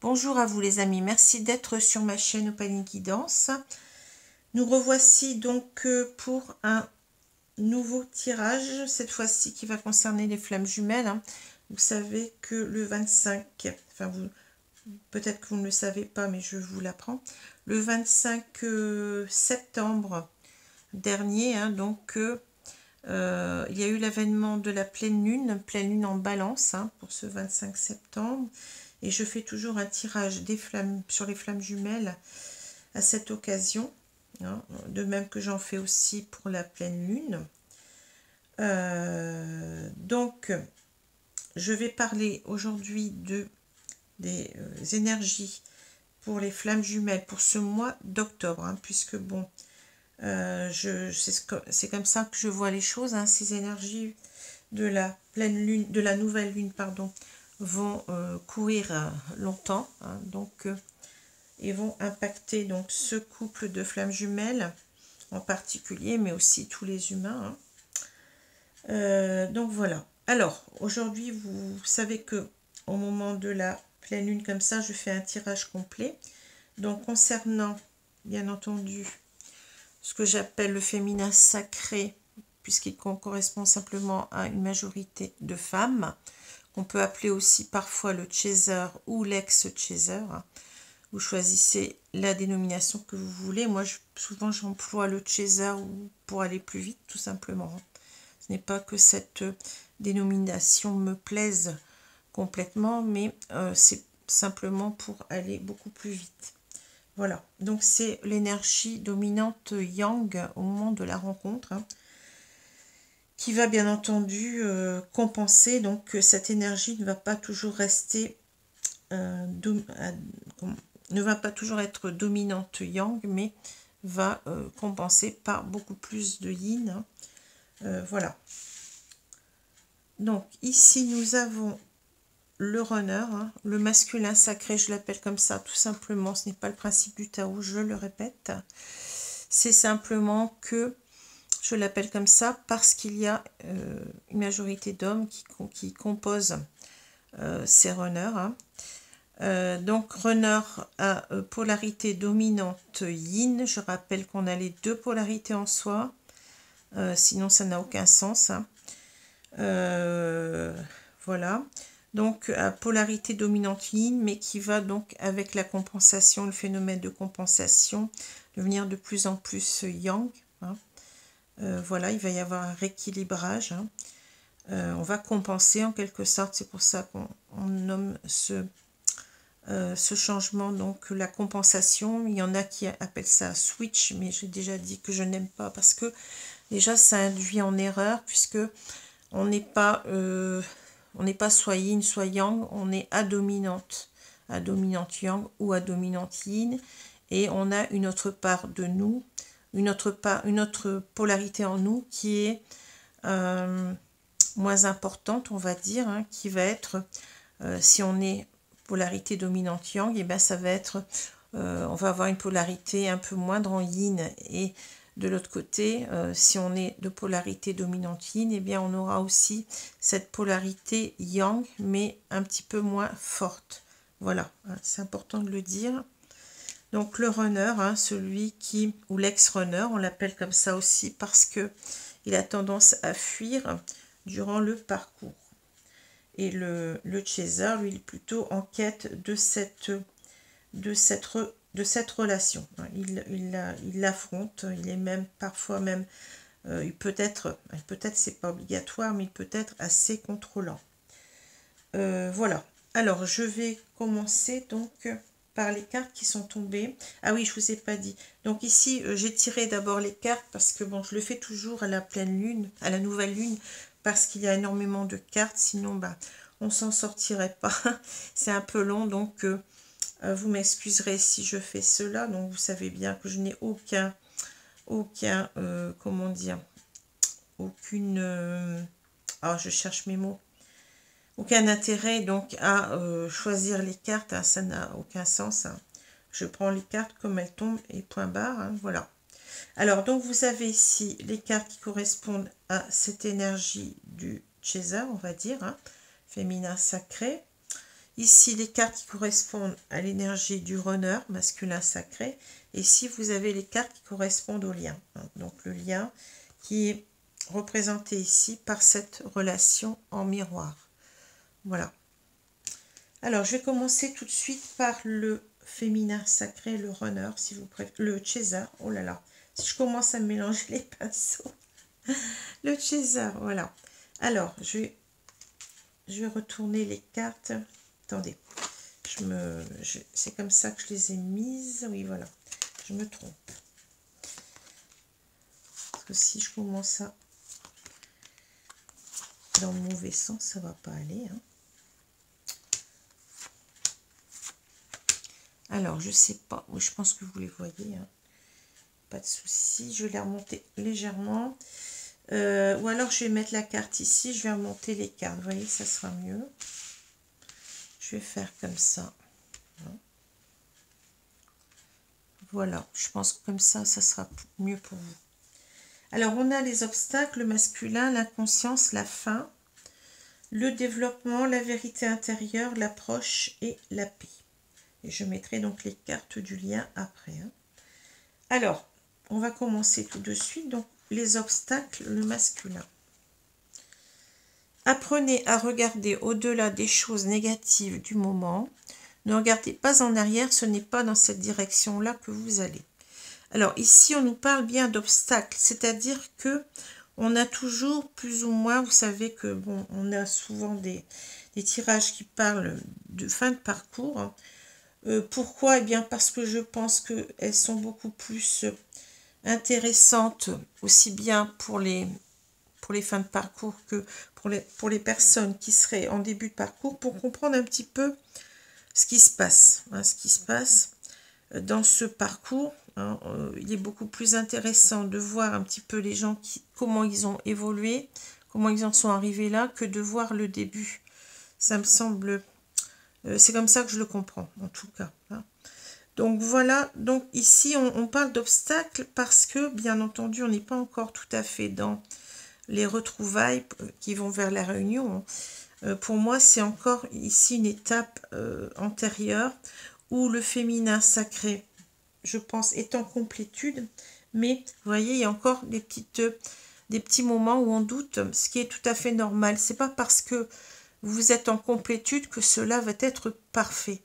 Bonjour à vous les amis, merci d'être sur ma chaîne Opaline Guidance. Nous revoici donc pour un nouveau tirage, cette fois-ci qui va concerner les flammes jumelles. Vous savez que le 25, enfin peut-être que vous ne le savez pas mais je vous l'apprends, le 25 septembre dernier, il y a eu l'avènement de la pleine lune en balance pour ce 25 septembre. Et je fais toujours un tirage des flammes sur les flammes jumelles à cette occasion, de même que j'en fais aussi pour la pleine lune. Donc, je vais parler aujourd'hui des énergies pour les flammes jumelles pour ce mois d'octobre, puisque bon, c'est comme ça que je vois les choses, ces énergies de la pleine lune, de la nouvelle lune, pardon, vont courir longtemps, et vont impacter donc ce couple de flammes jumelles en particulier, mais aussi tous les humains. Donc voilà. Alors aujourd'hui, vous savez que au moment de la pleine lune comme ça, je fais un tirage complet. Donc concernant, bien entendu, ce que j'appelle le féminin sacré, puisqu'il correspond simplement à une majorité de femmes, on peut appeler aussi parfois le chaser ou l'ex-chaser. Vous choisissez la dénomination que vous voulez. Moi, souvent, j'emploie le chaser pour aller plus vite, tout simplement. Ce n'est pas que cette dénomination me plaise complètement, mais c'est simplement pour aller beaucoup plus vite. Voilà. Donc, c'est l'énergie dominante yang au moment de la rencontre, qui va bien entendu compenser. Donc cette énergie ne va pas toujours rester ne va pas toujours être dominante yang, mais va compenser par beaucoup plus de yin. Voilà. Donc ici nous avons le runner, le masculin sacré, je l'appelle comme ça tout simplement. Ce n'est pas le principe du Tao, je le répète. C'est simplement que je l'appelle comme ça parce qu'il y a une majorité d'hommes qui composent ces runners. Donc runner à polarité dominante yin. Je rappelle qu'on a les deux polarités en soi. Sinon ça n'a aucun sens. Voilà. Donc à polarité dominante yin, mais qui va donc avec la compensation, le phénomène de compensation, devenir de plus en plus yang. Voilà, il va y avoir un rééquilibrage. On va compenser en quelque sorte. C'est pour ça qu'on nomme ce changement donc la compensation. Il y en a qui appellent ça switch, mais j'ai déjà dit que je n'aime pas parce que déjà ça induit en erreur, puisque on n'est pas soit yin soit yang, on est à dominante yang ou à dominante yin, et on a une autre part de nous, une autre polarité en nous qui est moins importante, on va dire, qui va être, si on est polarité dominante yang, et bien ça va être, on va avoir une polarité un peu moindre en yin, et de l'autre côté, si on est de polarité dominante yin, et bien on aura aussi cette polarité yang, mais un petit peu moins forte. Voilà, c'est important de le dire. Donc le runner, celui qui, ou l'ex-runner, on l'appelle comme ça aussi parce que il a tendance à fuir durant le parcours. Et le chaser, lui, il est plutôt en quête de cette relation. Il l'affronte, il est même parfois même, peut-être c'est pas obligatoire, mais il peut être assez contrôlant. Voilà. Alors je vais commencer donc par les cartes qui sont tombées. Ah oui, je vous ai pas dit. Donc ici, j'ai tiré d'abord les cartes parce que bon, je le fais toujours à la pleine lune, à la nouvelle lune, parce qu'il y a énormément de cartes, sinon on s'en sortirait pas. C'est un peu long, donc vous m'excuserez si je fais cela. Donc vous savez bien que je n'ai comment dire, aucune, je cherche mes mots. Aucun intérêt donc à choisir les cartes, ça n'a aucun sens. Je prends les cartes comme elles tombent et point barre, voilà. Alors donc vous avez ici les cartes qui correspondent à cette énergie du chaser, on va dire, féminin sacré. Ici, les cartes qui correspondent à l'énergie du runner, masculin sacré. Et ici, vous avez les cartes qui correspondent au lien. Donc, le lien qui est représenté ici par cette relation en miroir. Voilà. Alors, je vais commencer tout de suite par le féminin sacré, le runner, si vous préférez, le César. Oh là là, si je commence à mélanger les pinceaux. Le César, voilà. Alors, je vais retourner les cartes. Attendez, c'est comme ça que je les ai mises. Oui, voilà, je me trompe. Parce que si je commence à dans le mauvais sens, ça va pas aller. Hein. Alors, je sais pas. Oui, je pense que vous les voyez. Hein. Pas de souci. Je vais les remonter légèrement. Ou alors, je vais mettre la carte ici. Je vais remonter les cartes. Vous voyez, ça sera mieux. Je vais faire comme ça. Voilà. Je pense que comme ça, ça sera mieux pour vous. Alors, on a les obstacles, le masculin, l'inconscience, la fin, le développement, la vérité intérieure, l'approche et la paix. Et je mettrai donc les cartes du lien après. Hein. Alors, on va commencer tout de suite. Donc, les obstacles, le masculin. Apprenez à regarder au-delà des choses négatives du moment. Ne regardez pas en arrière, ce n'est pas dans cette direction-là que vous allez. Alors, ici, on nous parle bien d'obstacles, c'est-à-dire que on a toujours plus ou moins, vous savez que, bon, on a souvent des tirages qui parlent de fin de parcours. Hein. Pourquoi? Eh bien, parce que je pense qu'elles sont beaucoup plus intéressantes, aussi bien pour les fins de parcours que pour les personnes qui seraient en début de parcours, pour comprendre un petit peu ce qui se passe. Hein, ce qui se passe dans ce parcours. Hein, il est beaucoup plus intéressant de voir un petit peu les gens, comment ils ont évolué, comment ils en sont arrivés là, que de voir le début. Ça me semble... c'est comme ça que je le comprends, en tout cas. Hein. Donc voilà, donc ici on parle d'obstacles parce que, bien entendu, on n'est pas encore tout à fait dans les retrouvailles qui vont vers la réunion. Pour moi, c'est encore ici une étape antérieure où le féminin sacré, je pense, est en complétude. Mais vous voyez, il y a encore des petits moments où on doute, ce qui est tout à fait normal. C'est pas parce que vous êtes en complétude que cela va être parfait.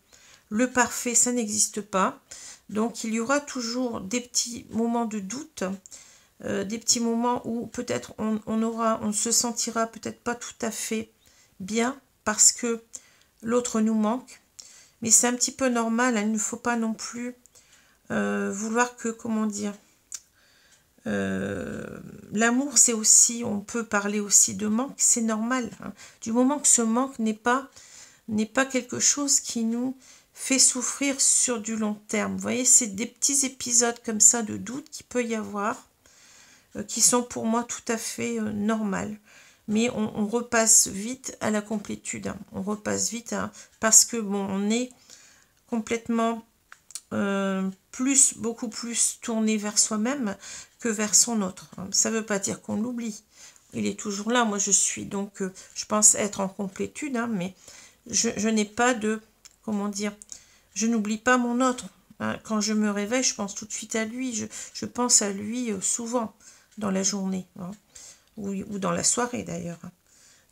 Le parfait, ça n'existe pas. Donc, il y aura toujours des petits moments de doute, des petits moments où peut-être on se sentira peut-être pas tout à fait bien parce que l'autre nous manque. Mais c'est un petit peu normal. Hein, il ne faut pas non plus vouloir que, comment dire, l'amour, c'est aussi, on peut parler aussi de manque, c'est normal. Hein. Du moment que ce manque n'est pas quelque chose qui nous fait souffrir sur du long terme. Vous voyez, c'est des petits épisodes comme ça de doute qu'il peut y avoir, qui sont pour moi tout à fait normales. Mais on repasse vite à la complétude. Hein. On repasse vite parce que, bon, on est complètement... beaucoup plus tourné vers soi-même que vers son autre. Ça ne veut pas dire qu'on l'oublie. Il est toujours là. Moi, je suis donc, je pense être en complétude, hein, mais je n'ai pas de, comment dire, je n'oublie pas mon autre. Hein. Quand je me réveille, je pense tout de suite à lui. Je pense à lui souvent dans la journée, hein, ou dans la soirée d'ailleurs. Hein.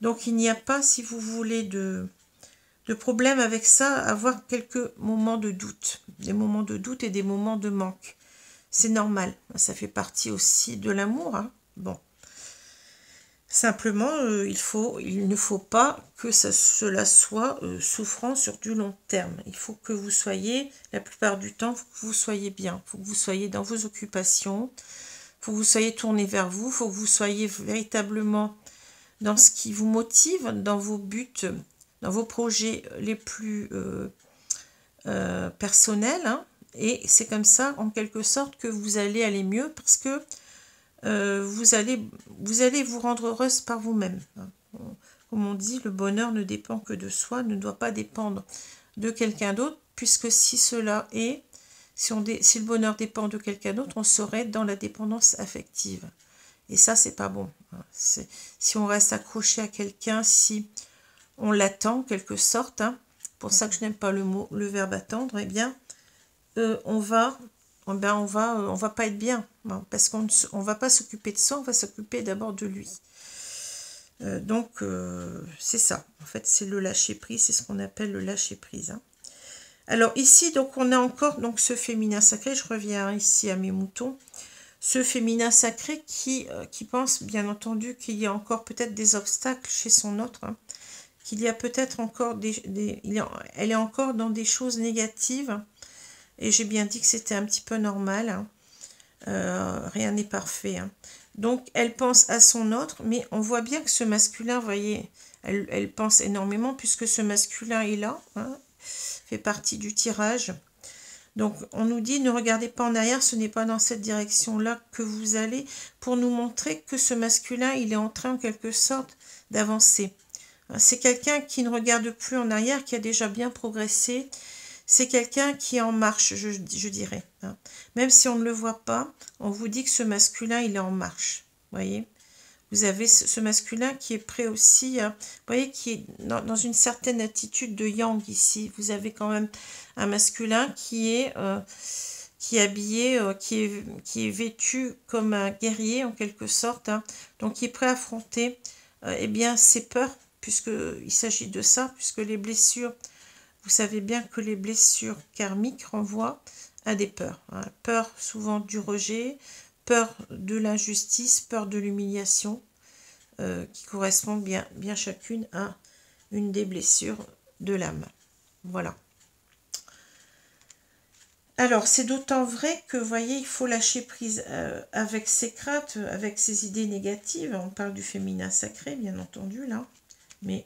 Donc, il n'y a pas, si vous voulez, de problème avec ça, avoir quelques moments de doute. Des moments de doute et des moments de manque. C'est normal. Ça fait partie aussi de l'amour. Hein. Bon. Simplement, il ne faut pas que cela soit souffrant sur du long terme. Il faut que vous soyez, la plupart du temps, faut que vous soyez bien. Il faut que vous soyez dans vos occupations. Il faut que vous soyez tourné vers vous. Il faut que vous soyez véritablement dans ce qui vous motive, dans vos buts, dans vos projets les plus personnels. Hein. Et c'est comme ça, en quelque sorte, que vous allez aller mieux parce que vous allez vous rendre heureuse par vous-même. Comme on dit, le bonheur ne dépend que de soi, ne doit pas dépendre de quelqu'un d'autre, puisque si cela est, si le bonheur dépend de quelqu'un d'autre, on serait dans la dépendance affective. Et ça, c'est pas bon. Si on reste accroché à quelqu'un, si on l'attend, en quelque sorte, hein, pour ça que je n'aime pas le verbe attendre, eh bien, on va pas être bien, hein, parce qu'on ne va pas s'occuper de ça, on va s'occuper d'abord de lui. Donc, c'est ça. En fait, c'est le lâcher-prise, c'est ce qu'on appelle le lâcher-prise. Hein. Alors, ici, donc, on a encore donc, ce féminin sacré. Je reviens ici à mes moutons. Ce féminin sacré qui pense, bien entendu, qu'il y a encore peut-être des obstacles chez son autre. Hein, qu'il y a peut-être encore elle est encore dans des choses négatives. Et j'ai bien dit que c'était un petit peu normal. Hein. Rien n'est parfait. Hein. Donc, elle pense à son autre, mais on voit bien que ce masculin, vous voyez, elle pense énormément puisque ce masculin est là, hein, fait partie du tirage. Donc, on nous dit, ne regardez pas en arrière, ce n'est pas dans cette direction-là que vous allez, pour nous montrer que ce masculin, il est en train, en quelque sorte, d'avancer. C'est quelqu'un qui ne regarde plus en arrière, qui a déjà bien progressé. C'est quelqu'un qui est en marche, je dirais. Hein. Même si on ne le voit pas, on vous dit que ce masculin, il est en marche. Vous voyez? Vous avez ce masculin qui est prêt aussi, vous voyez, qui est dans une certaine attitude de yang ici. Vous avez quand même un masculin qui est habillé, qui est vêtu comme un guerrier en quelque sorte. Hein. Donc, qui est prêt à affronter eh bien, ses peurs, puisqu'il s'agit de ça, puisque les blessures... Vous savez bien que les blessures karmiques renvoient à des peurs. Hein. Peur souvent du rejet, peur de l'injustice, peur de l'humiliation, qui correspondent bien chacune à une des blessures de l'âme. Voilà. Alors, c'est d'autant vrai que, vous voyez, il faut lâcher prise avec ses craintes, avec ses idées négatives. On parle du féminin sacré, bien entendu, là. Mais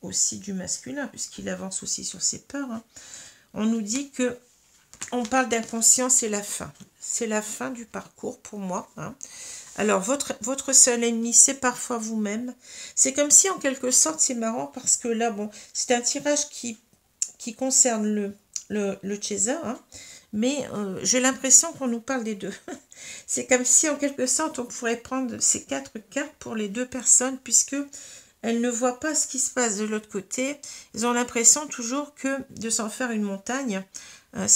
aussi du masculin, puisqu'il avance aussi sur ses peurs. Hein. On nous dit que on parle d'inconscient, c'est la fin. C'est la fin du parcours pour moi. Hein. Alors, votre seul ennemi, c'est parfois vous-même. C'est comme si, en quelque sorte, c'est marrant, parce que là, bon, c'est un tirage qui concerne le chaser, hein, mais j'ai l'impression qu'on nous parle des deux. C'est comme si, en quelque sorte, on pourrait prendre ces 4 cartes pour les 2 personnes, puisque elles ne voient pas ce qui se passe de l'autre côté. Ils ont l'impression toujours que de s'en faire une montagne. Vous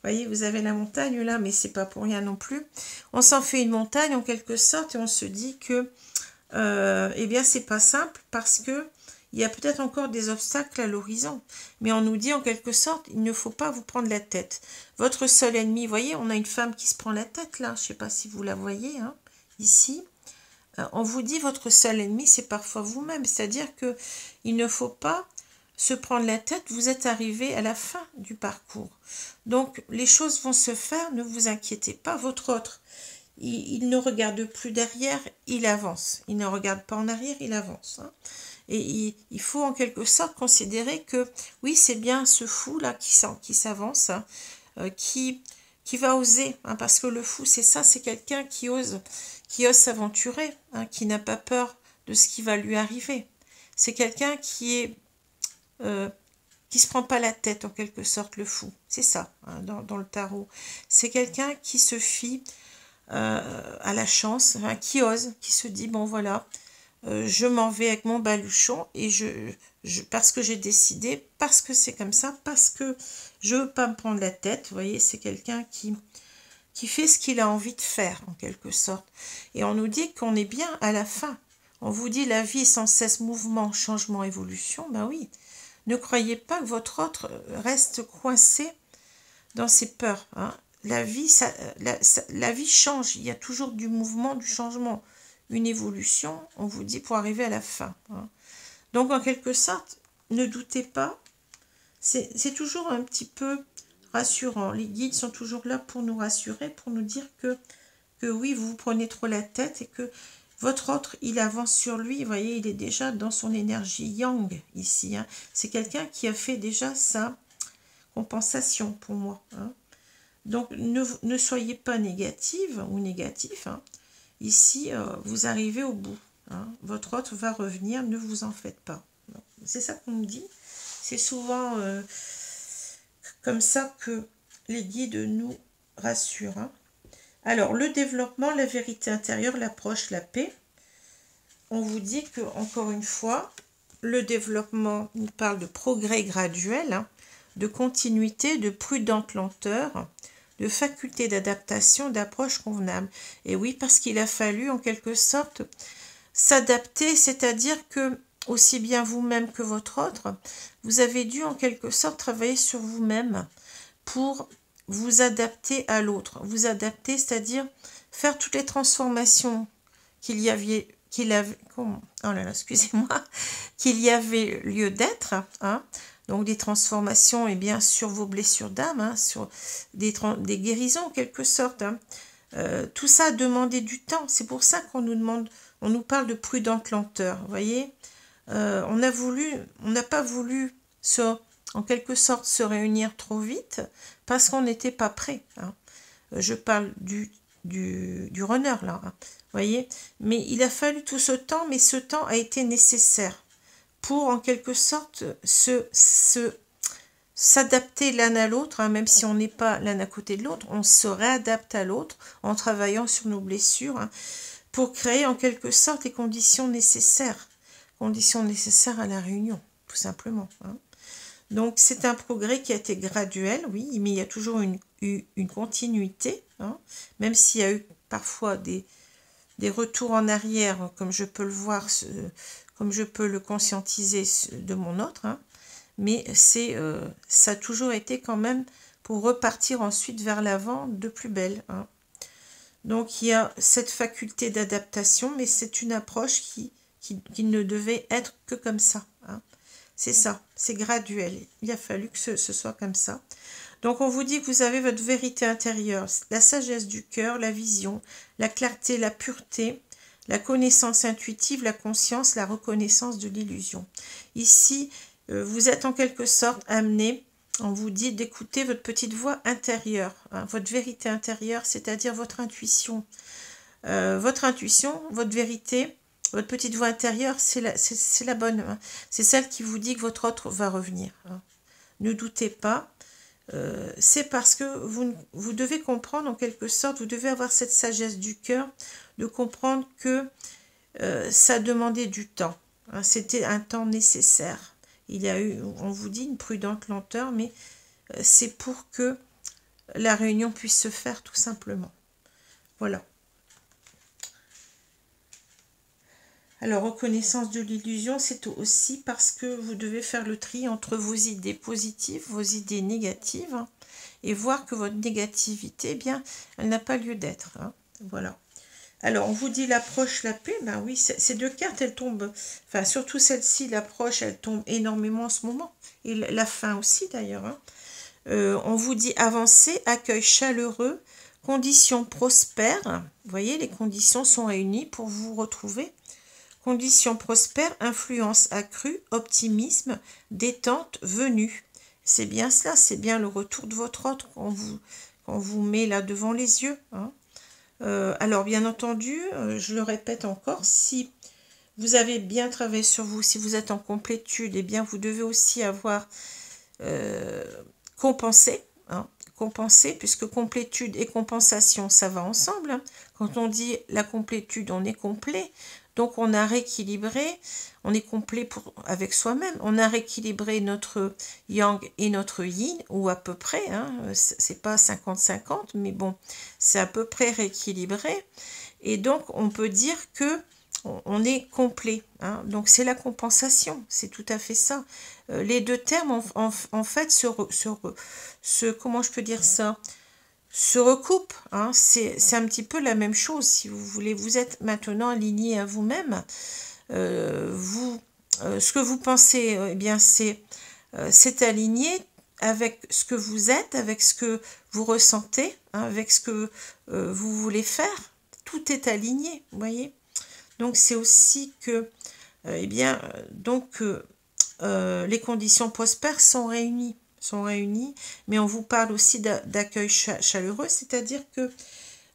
voyez, vous avez la montagne là, mais c'est pas pour rien non plus. On s'en fait une montagne en quelque sorte et on se dit que, eh bien, c'est pas simple parce que il y a peut-être encore des obstacles à l'horizon. Mais on nous dit en quelque sorte, il ne faut pas vous prendre la tête. Votre seul ennemi, vous voyez, on a une femme qui se prend la tête là. Je sais pas si vous la voyez, hein, ici. On vous dit votre seul ennemi, c'est parfois vous-même. C'est-à-dire que il ne faut pas se prendre la tête. Vous êtes arrivé à la fin du parcours. Donc, les choses vont se faire. Ne vous inquiétez pas. Votre autre, il ne regarde plus derrière, il avance. Il ne regarde pas en arrière, il avance. Hein. Et il faut en quelque sorte considérer que, oui, c'est bien ce fou-là qui s'avance, hein, qui va oser. Hein, parce que le fou, c'est ça, c'est quelqu'un qui ose s'aventurer, hein, qui n'a pas peur de ce qui va lui arriver. C'est quelqu'un qui se prend pas la tête, en quelque sorte, le fou. C'est ça, hein, dans le tarot. C'est quelqu'un qui se fie à la chance, hein, qui ose, qui se dit, bon voilà, je m'en vais avec mon baluchon et parce que j'ai décidé, parce que c'est comme ça, parce que je veux pas me prendre la tête. Vous voyez, c'est quelqu'un qui fait ce qu'il a envie de faire, en quelque sorte. Et on nous dit qu'on est bien à la fin. On vous dit la vie sans cesse mouvement, changement, évolution. Ben oui, ne croyez pas que votre autre reste coincé dans ses peurs. Hein. La vie, la vie change. Il y a toujours du mouvement, du changement. Une évolution, on vous dit, pour arriver à la fin. Hein. Donc, en quelque sorte, ne doutez pas. C'est toujours un petit peu rassurant. Les guides sont toujours là pour nous rassurer, pour nous dire que oui, vous vous prenez trop la tête et que votre autre, il avance sur lui. Vous voyez, il est déjà dans son énergie yang ici. Hein. C'est quelqu'un qui a fait déjà sa compensation pour moi. Hein. Donc, ne soyez pas négative ou négatif. Hein. Ici, vous arrivez au bout. Hein. Votre autre va revenir, ne vous en faites pas. C'est ça qu'on nous dit. C'est souvent comme ça que les guides nous rassurent. Hein. Alors, le développement, la vérité intérieure, l'approche, la paix. On vous dit que, encore une fois, le développement, il parle de progrès graduel, hein, de continuité, de prudente lenteur, de faculté d'adaptation, d'approche convenable. Et oui, parce qu'il a fallu en quelque sorte s'adapter, c'est-à-dire que aussi bien vous-même que votre autre, vous avez dû en quelque sorte travailler sur vous-même pour vous adapter à l'autre. Vous adapter, c'est-à-dire faire toutes les transformations qu'il y avait, oh là là, excusez-moi, qu'il y avait lieu d'être, hein. Donc des transformations, et bien sur vos blessures d'âme, hein, sur des guérisons en quelque sorte, hein. Tout ça a demandé du temps. C'est pour ça qu'on nous demande, on nous parle de prudente lenteur. Vous voyez, on n'a pas voulu en quelque sorte se réunir trop vite parce qu'on n'était pas prêt, hein. Je parle du runner là, hein, voyez, mais il a fallu tout ce temps, mais ce temps a été nécessaire pour en quelque sorte s'adapter l'un à l'autre, hein, même si on n'est pas l'un à côté de l'autre, on se réadapte à l'autre en travaillant sur nos blessures, hein, pour créer en quelque sorte les conditions nécessaires à la réunion, tout simplement, hein. Donc c'est un progrès qui a été graduel, oui, mais il y a toujours une continuité, hein, même s'il y a eu parfois des retours en arrière, comme je peux le voir, comme je peux le conscientiser de mon autre, hein, mais ça a toujours été quand même pour repartir ensuite vers l'avant de plus belle, hein. Donc il y a cette faculté d'adaptation, mais c'est une approche qui ne devait être que comme ça, hein. C'est ça, c'est graduel. Il a fallu que ce soit comme ça. Donc on vous dit que vous avez votre vérité intérieure, la sagesse du cœur, la vision, la clarté, la pureté, la connaissance intuitive, la conscience, la reconnaissance de l'illusion. Ici, vous êtes en quelque sorte amené, on vous dit d'écouter votre petite voix intérieure, hein, votre vérité intérieure, c'est-à-dire votre intuition. Votre vérité, votre petite voix intérieure, c'est la bonne, hein. C'est celle qui vous dit que votre autre va revenir, hein. Ne doutez pas. C'est parce que vous devez comprendre en quelque sorte, vous devez avoir cette sagesse du cœur de comprendre que ça demandait du temps, hein, c'était un temps nécessaire. Il y a eu, on vous dit, une prudente lenteur, mais c'est pour que la réunion puisse se faire tout simplement. Voilà. Alors, reconnaissance de l'illusion, c'est aussi parce que vous devez faire le tri entre vos idées positives, vos idées négatives, hein, et voir que votre négativité, eh bien, elle n'a pas lieu d'être, hein. Voilà. Alors, on vous dit l'approche, la paix. Ben oui, ces deux cartes, elles tombent, enfin, surtout celle-ci, l'approche, elle tombe énormément en ce moment. Et la fin aussi, d'ailleurs, hein. On vous dit avancer, accueil chaleureux, conditions prospères. Vous voyez, les conditions sont réunies pour vous retrouver. Conditions prospères, influence accrue, optimisme, détente venue. C'est bien cela, c'est bien le retour de votre autre qu'on vous met là devant les yeux, hein. Alors, bien entendu, je le répète encore, si vous avez bien travaillé sur vous, si vous êtes en complétude, eh bien, vous devez aussi avoir compensé, hein, compenser, puisque complétude et compensation, ça va ensemble, hein. Quand on dit la complétude, on est complet. Donc, on a rééquilibré, on est complet avec soi-même, on a rééquilibré notre yang et notre yin, ou à peu près, hein, c'est pas 50-50, mais bon, c'est à peu près rééquilibré. Et donc, on peut dire que on est complet, hein. Donc, c'est la compensation, c'est tout à fait ça. Les deux termes, en fait, comment je peux dire ça, se recoupent, hein. C'est un petit peu la même chose, si vous voulez. Vous êtes maintenant aligné à vous-même. Ce que vous pensez, eh bien, c'est aligné avec ce que vous êtes, avec ce que vous ressentez, hein, avec ce que vous voulez faire. Tout est aligné, vous voyez. Donc, c'est aussi que, eh bien, donc, les conditions prospères sont réunies, mais on vous parle aussi d'accueil chaleureux, c'est-à-dire que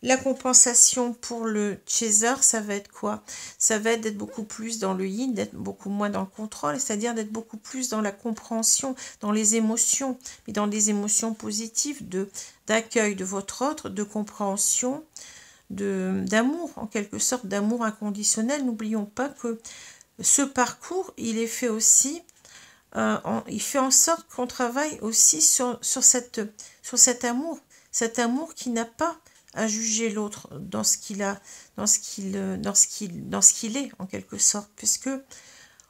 la compensation pour le chaser, ça va être quoi? Ça va être d'être beaucoup plus dans le yin, d'être beaucoup moins dans le contrôle, c'est-à-dire d'être beaucoup plus dans la compréhension, dans les émotions, mais dans des émotions positives, d'accueil de votre autre, de compréhension, d'amour, en quelque sorte, d'amour inconditionnel. N'oublions pas que ce parcours, il est fait aussi, il fait en sorte qu'on travaille aussi sur cet amour qui n'a pas à juger l'autre dans ce qu'il a, dans ce qu'il est en quelque sorte, puisque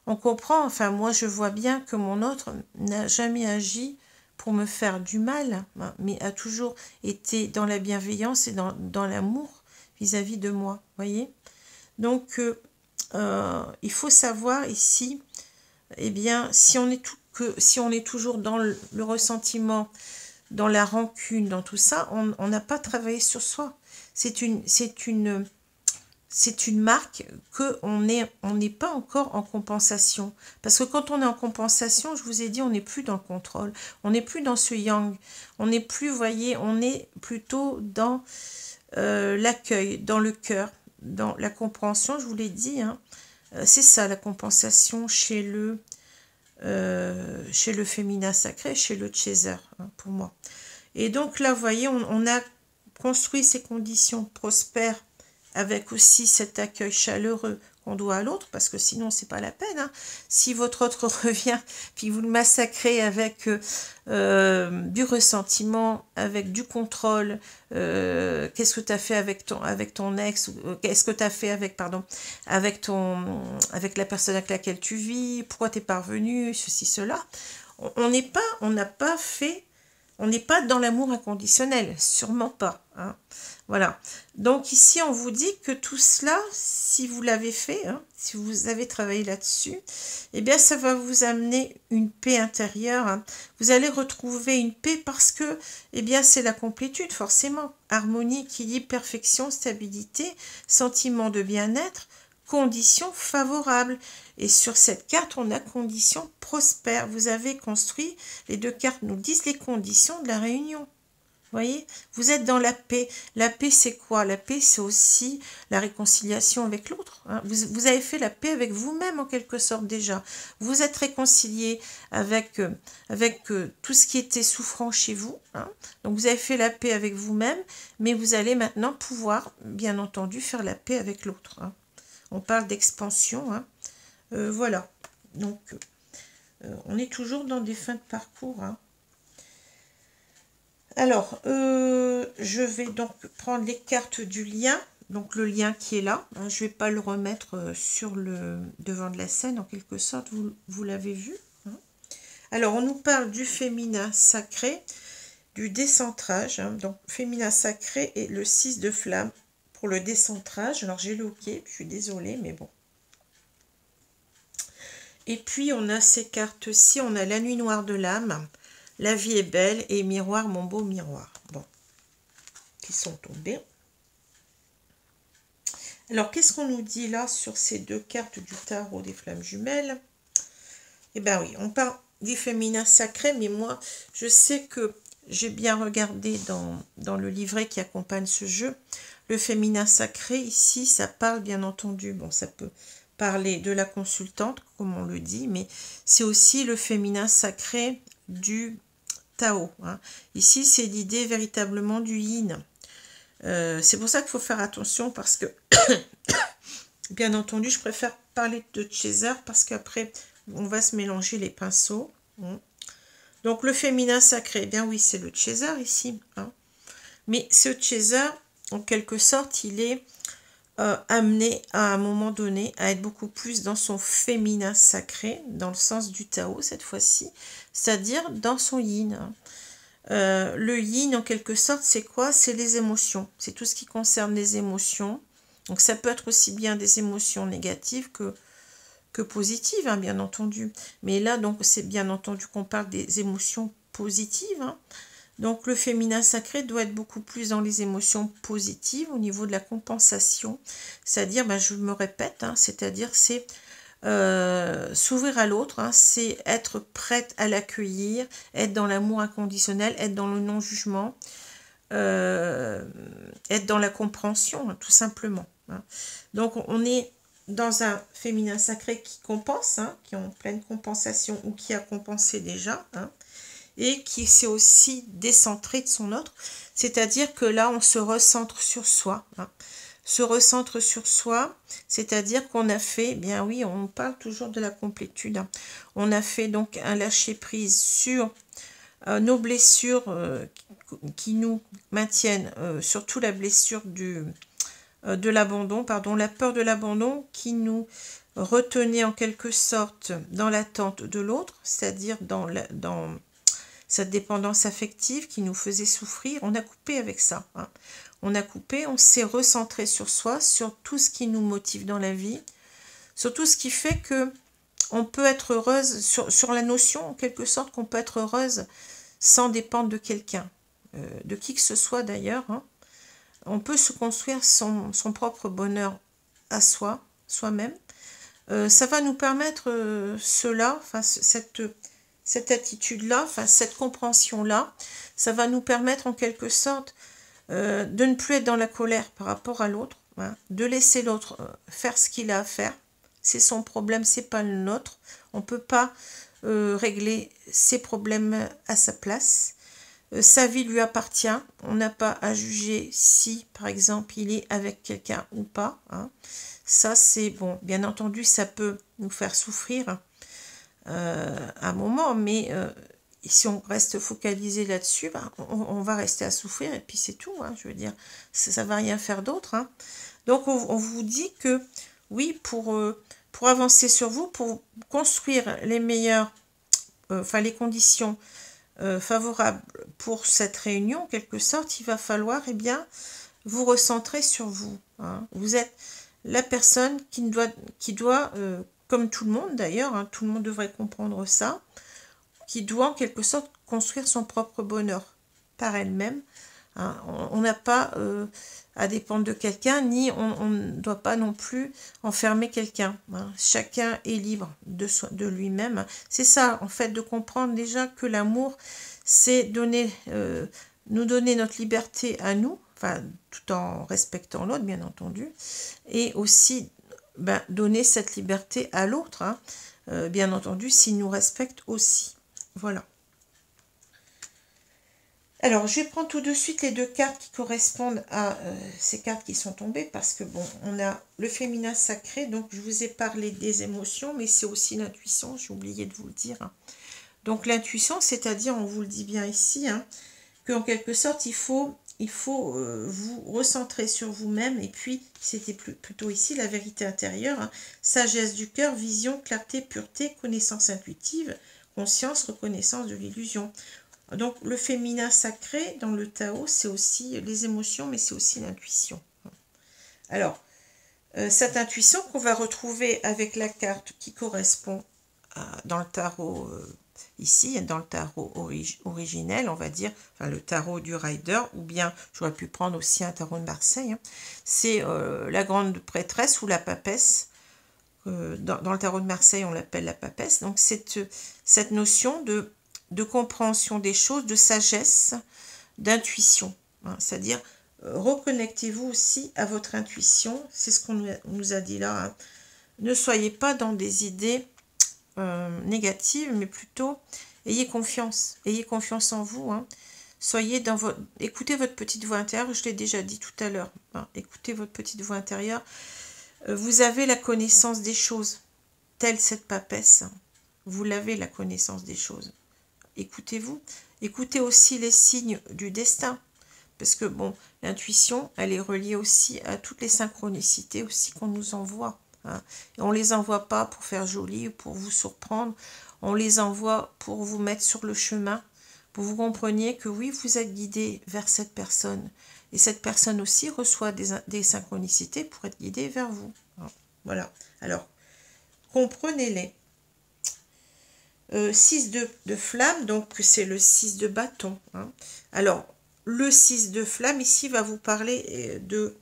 on comprend, enfin moi je vois bien que mon autre n'a jamais agi pour me faire du mal, hein, mais a toujours été dans la bienveillance et dans l'amour vis-à-vis de moi, voyez. Donc il faut savoir ici, eh bien, si on est toujours dans le ressentiment, dans la rancune, dans tout ça, on n'a pas travaillé sur soi. C'est une marque qu'on n'est pas encore en compensation. Parce que quand on est en compensation, je vous ai dit, on n'est plus dans le contrôle. On n'est plus dans ce yang. On n'est plus, vous voyez, on est plutôt dans l'accueil, dans le cœur, dans la compréhension, je vous l'ai dit. Hein. C'est ça la compensation chez le féminin sacré, chez le chaser, hein, pour moi. Et donc là, vous voyez, on a construit ces conditions prospères avec aussi cet accueil chaleureux qu'on doit à l'autre, parce que sinon, c'est pas la peine. Hein. Si votre autre revient, puis vous le massacrez avec du ressentiment, avec du contrôle, qu'est-ce que tu as fait avec ton ex, qu'est-ce que tu as fait avec la personne avec laquelle tu vis, pourquoi tu es parvenu, ceci, cela. On n'a pas fait, on n'est pas dans l'amour inconditionnel, sûrement pas. Hein. Voilà. Donc ici, on vous dit que tout cela, si vous l'avez fait, hein, si vous avez travaillé là-dessus, eh bien, ça va vous amener une paix intérieure. Hein. Vous allez retrouver une paix parce que, eh bien, c'est la complétude, forcément. Harmonie, équilibre, perfection, stabilité, sentiment de bien-être, conditions favorables. Et sur cette carte, on a conditions prospères. Vous avez construit, les deux cartes nous disent les conditions de la réunion. Voyez, vous êtes dans la paix. La paix, c'est quoi? La paix, c'est aussi la réconciliation avec l'autre. Hein. Vous avez fait la paix avec vous-même en quelque sorte déjà. Vous êtes réconcilié avec tout ce qui était souffrant chez vous. Hein. Donc, vous avez fait la paix avec vous-même, mais vous allez maintenant pouvoir, bien entendu, faire la paix avec l'autre. Hein. On parle d'expansion. Hein. Voilà. Donc, on est toujours dans des fins de parcours. Hein. Alors, je vais donc prendre les cartes du lien, donc le lien qui est là. Hein, je ne vais pas le remettre sur le devant de la scène, en quelque sorte, vous l'avez vu. Hein. Alors, on nous parle du féminin sacré, du décentrage. Hein, donc, féminin sacré et le 6 de flamme pour le décentrage. Alors, j'ai le OK, je suis désolée, mais bon. Et puis, on a ces cartes-ci, on a la nuit noire de l'âme. La vie est belle et miroir, mon beau miroir. Bon, qui sont tombés. Alors, qu'est-ce qu'on nous dit là sur ces deux cartes du tarot des flammes jumelles? Eh bien oui, on parle du féminin sacré, mais moi, je sais que j'ai bien regardé dans le livret qui accompagne ce jeu. Le féminin sacré, ici, ça parle bien entendu, bon, ça peut parler de la consultante, comme on le dit, mais c'est aussi le féminin sacré du Tao. Hein. Ici, c'est l'idée véritablement du yin. C'est pour ça qu'il faut faire attention parce que, bien entendu, je préfère parler de chaser parce qu'après, on va se mélanger les pinceaux. Donc, le féminin sacré, eh bien oui, c'est le chaser ici. Hein. Mais ce chaser, en quelque sorte, il est amené à un moment donné à être beaucoup plus dans son féminin sacré, dans le sens du Tao cette fois-ci, c'est-à-dire dans son yin. Le yin en quelque sorte c'est quoi? C'est les émotions, c'est tout ce qui concerne les émotions. Donc ça peut être aussi bien des émotions négatives que positives, hein, bien entendu. Mais là donc c'est bien entendu qu'on parle des émotions positives. Hein. Donc le féminin sacré doit être beaucoup plus dans les émotions positives au niveau de la compensation. C'est-à-dire, ben, je me répète, hein, c'est-à-dire c'est s'ouvrir à l'autre, hein, c'est être prête à l'accueillir, être dans l'amour inconditionnel, être dans le non-jugement, être dans la compréhension, hein, tout simplement. Hein. Donc on est dans un féminin sacré qui compense, hein, qui est en pleine compensation ou qui a compensé déjà, hein, et qui s'est aussi décentré de son autre, c'est-à-dire que là on se recentre sur soi. Hein. se recentre sur soi, c'est-à-dire qu'on a fait, eh bien oui, on parle toujours de la complétude, hein. On a fait donc un lâcher-prise sur nos blessures qui nous maintiennent, surtout la blessure de l'abandon, pardon, la peur de l'abandon qui nous retenait en quelque sorte dans l'attente de l'autre, c'est-à-dire dans cette dépendance affective qui nous faisait souffrir. On a coupé avec ça, hein. On a coupé, on s'est recentré sur soi, sur tout ce qui nous motive dans la vie, sur tout ce qui fait que on peut être heureuse, sur la notion en quelque sorte qu'on peut être heureuse sans dépendre de quelqu'un, de qui que ce soit d'ailleurs, hein. On peut se construire son propre bonheur à soi, soi-même. Ça va nous permettre cela, enfin cette attitude-là, enfin cette compréhension-là, ça va nous permettre en quelque sorte de ne plus être dans la colère par rapport à l'autre, hein, de laisser l'autre faire ce qu'il a à faire. C'est son problème, c'est pas le nôtre. On ne peut pas régler ses problèmes à sa place. Sa vie lui appartient. On n'a pas à juger si, par exemple, il est avec quelqu'un ou pas, hein. Ça, c'est bon. Bien entendu, ça peut nous faire souffrir un moment, mais si on reste focalisé là-dessus, ben, on va rester à souffrir et puis c'est tout, hein, je veux dire, ça ne va rien faire d'autre, hein. Donc, on vous dit que, oui, pour avancer sur vous, pour construire les meilleures, enfin les conditions favorables pour cette réunion, en quelque sorte, il va falloir, eh bien, vous recentrer sur vous, hein. Vous êtes la personne qui doit comme tout le monde d'ailleurs, hein, tout le monde devrait comprendre ça, qui doit en quelque sorte construire son propre bonheur par elle-même, hein. On n'a pas à dépendre de quelqu'un, ni on ne doit pas non plus enfermer quelqu'un, hein. Chacun est libre de lui-même. C'est ça, en fait, de comprendre déjà que l'amour, c'est nous donner notre liberté à nous, enfin, tout en respectant l'autre, bien entendu, et aussi donner cette liberté à l'autre, hein, bien entendu, s'il nous respecte aussi. Voilà. Alors, je vais prendre tout de suite les deux cartes qui correspondent à ces cartes qui sont tombées, parce que, bon, on a le féminin sacré, donc je vous ai parlé des émotions, mais c'est aussi l'intuition, j'ai oublié de vous le dire, hein. Donc, l'intuition, c'est-à-dire, on vous le dit bien ici, hein, qu'en quelque sorte, il faut vous recentrer sur vous-même, et puis, c'était plutôt ici, la vérité intérieure, hein, sagesse du cœur, vision, clarté, pureté, connaissance intuitive, conscience, reconnaissance de l'illusion. Donc, le féminin sacré, dans le Tao, c'est aussi les émotions, mais c'est aussi l'intuition. Alors, cette intuition qu'on va retrouver avec la carte qui correspond dans le tarot, ici, dans le tarot originel, on va dire, enfin, le tarot du Rider, ou bien, j'aurais pu prendre aussi un tarot de Marseille, hein, c'est la grande prêtresse ou la papesse. Dans le tarot de Marseille, on l'appelle la papesse. Donc, cette notion de compréhension des choses, de sagesse, d'intuition, hein, c'est-à-dire reconnectez-vous aussi à votre intuition, c'est ce qu'on nous a dit là, hein. Ne soyez pas dans des idées négatives, mais plutôt ayez confiance en vous, hein. Soyez dans écoutez votre petite voix intérieure, je l'ai déjà dit tout à l'heure, hein, écoutez votre petite voix intérieure, vous avez la connaissance des choses, telle cette papesse, hein. Vous l'avez, la connaissance des choses. Écoutez-vous, écoutez aussi les signes du destin, parce que bon, l'intuition, elle est reliée aussi à toutes les synchronicités aussi qu'on nous envoie, hein. Et on ne les envoie pas pour faire joli ou pour vous surprendre, on les envoie pour vous mettre sur le chemin, pour que vous compreniez que oui, vous êtes guidé vers cette personne, et cette personne aussi reçoit des synchronicités pour être guidée vers vous, hein. Voilà, alors, comprenez-les. 6 de flamme, donc c'est le 6 de bâton, hein. Alors, le 6 de flamme, ici, va vous parler de...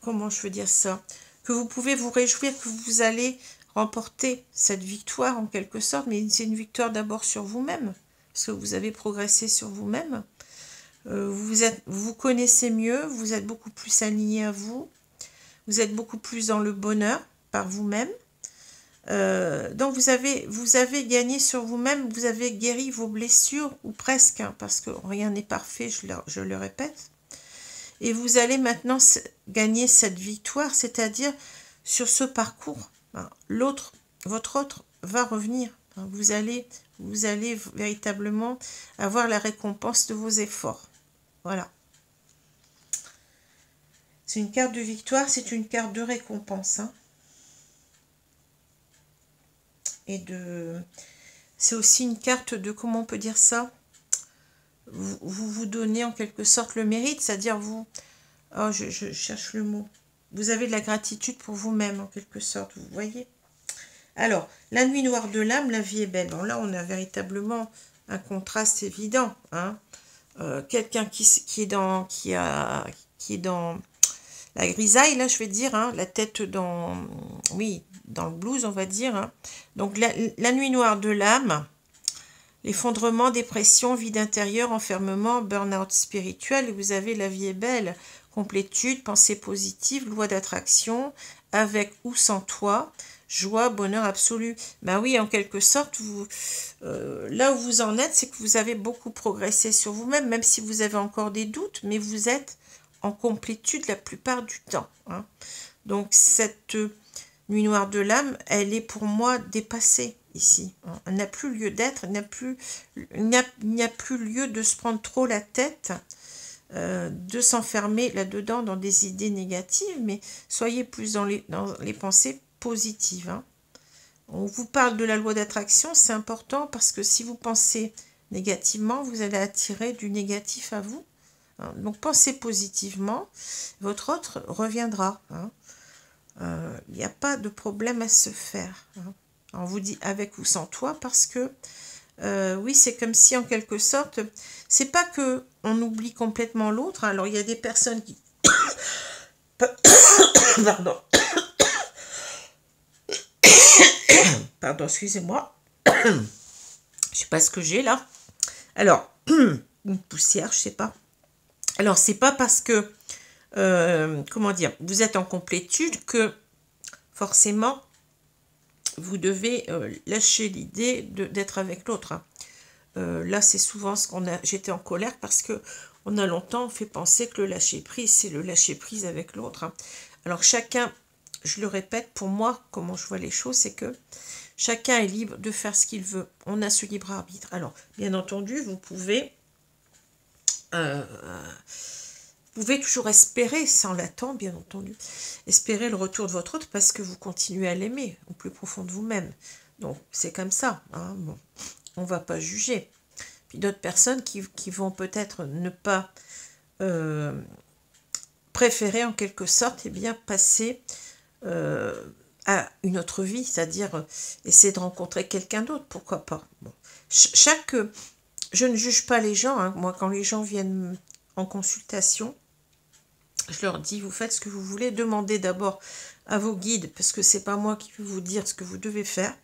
comment je veux dire ça? Que vous pouvez vous réjouir que vous allez remporter cette victoire, en quelque sorte, mais c'est une victoire d'abord sur vous-même, parce que vous avez progressé sur vous-même. Vous connaissez mieux, vous êtes beaucoup plus aligné à vous, vous êtes beaucoup plus dans le bonheur par vous-même. Donc vous avez gagné sur vous-même, vous avez guéri vos blessures, ou presque, hein, parce que rien n'est parfait, je le répète. Et vous allez maintenant gagner cette victoire, c'est-à-dire sur ce parcours, hein, votre autre va revenir. Hein, vous allez véritablement avoir la récompense de vos efforts. Voilà. C'est une carte de victoire, c'est une carte de récompense. Hein. Et c'est aussi une carte de, comment on peut dire ça, vous donnez en quelque sorte le mérite, c'est-à-dire vous, oh je cherche le mot, vous avez de la gratitude pour vous-même en quelque sorte, vous voyez. Alors, la nuit noire de l'âme, la vie est belle. Bon, là, on a véritablement un contraste évident. Hein. Quelqu'un qui est dans la grisaille, là, je vais dire, hein, la tête dans le blues, on va dire. Hein. Donc, la nuit noire de l'âme, l'effondrement, dépression, vide intérieur, enfermement, burn-out spirituel. Et vous avez la vie est belle, complétude, pensée positive, loi d'attraction, avec ou sans toi. Joie, bonheur absolu. Ben oui, en quelque sorte, là où vous en êtes, c'est que vous avez beaucoup progressé sur vous-même, même si vous avez encore des doutes, mais vous êtes en complétude la plupart du temps. Hein. Donc, cette nuit noire de l'âme, elle est pour moi dépassée ici. Hein. Elle n'a plus lieu d'être, il n'y a plus lieu de se prendre trop la tête, de s'enfermer là-dedans dans des idées négatives, mais soyez plus dans les pensées positives. Hein. On vous parle de la loi d'attraction, c'est important parce que si vous pensez négativement, vous allez attirer du négatif à vous. Hein. Donc pensez positivement, votre autre reviendra. Hein. Il n'y a pas de problème à se faire. Hein. On vous dit avec ou sans toi parce que oui, c'est comme si en quelque sorte, c'est pas que on oublie complètement l'autre. Alors il y a des personnes qui pardon. Pardon, excusez-moi. Je sais pas ce que j'ai là. Alors, une poussière, je sais pas. Alors, c'est pas parce que, comment dire, vous êtes en complétude que forcément, vous devez lâcher l'idée d'être avec l'autre. Hein. Là, c'est souvent ce qu'on a. J'étais en colère parce que on a longtemps fait penser que le lâcher prise, c'est le lâcher prise avec l'autre. Hein. Alors, chacun, je le répète, pour moi, comment je vois les choses, c'est que chacun est libre de faire ce qu'il veut. On a ce libre arbitre. Alors, bien entendu, vous pouvez toujours espérer, ça on l'attend, bien entendu, espérer le retour de votre autre parce que vous continuez à l'aimer au plus profond de vous-même. Donc, c'est comme ça. Hein, bon, on ne va pas juger. Puis d'autres personnes qui vont peut-être ne pas préférer en quelque sorte eh bien, passer à une autre vie, c'est-à-dire essayer de rencontrer quelqu'un d'autre, pourquoi pas. Bon. Je ne juge pas les gens, hein. Moi quand les gens viennent en consultation, je leur dis, vous faites ce que vous voulez, demandez d'abord à vos guides, parce que c'est pas moi qui vais vous dire ce que vous devez faire,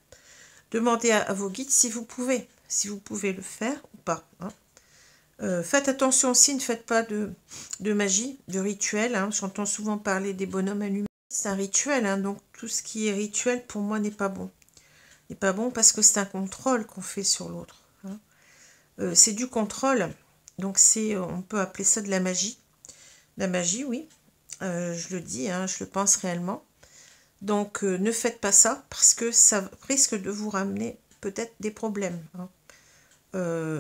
demandez à vos guides si vous pouvez le faire ou pas. Hein. Faites attention aussi, ne faites pas de magie, de rituel, hein. J'entends souvent parler des bonhommes allumés. C'est un rituel, hein, donc tout ce qui est rituel, pour moi, n'est pas bon. N'est pas bon parce que c'est un contrôle qu'on fait sur l'autre. Hein. C'est du contrôle, donc on peut appeler ça de la magie. La magie, oui, je le dis, hein, je le pense réellement. Donc, ne faites pas ça parce que ça risque de vous ramener peut-être des problèmes. Hein.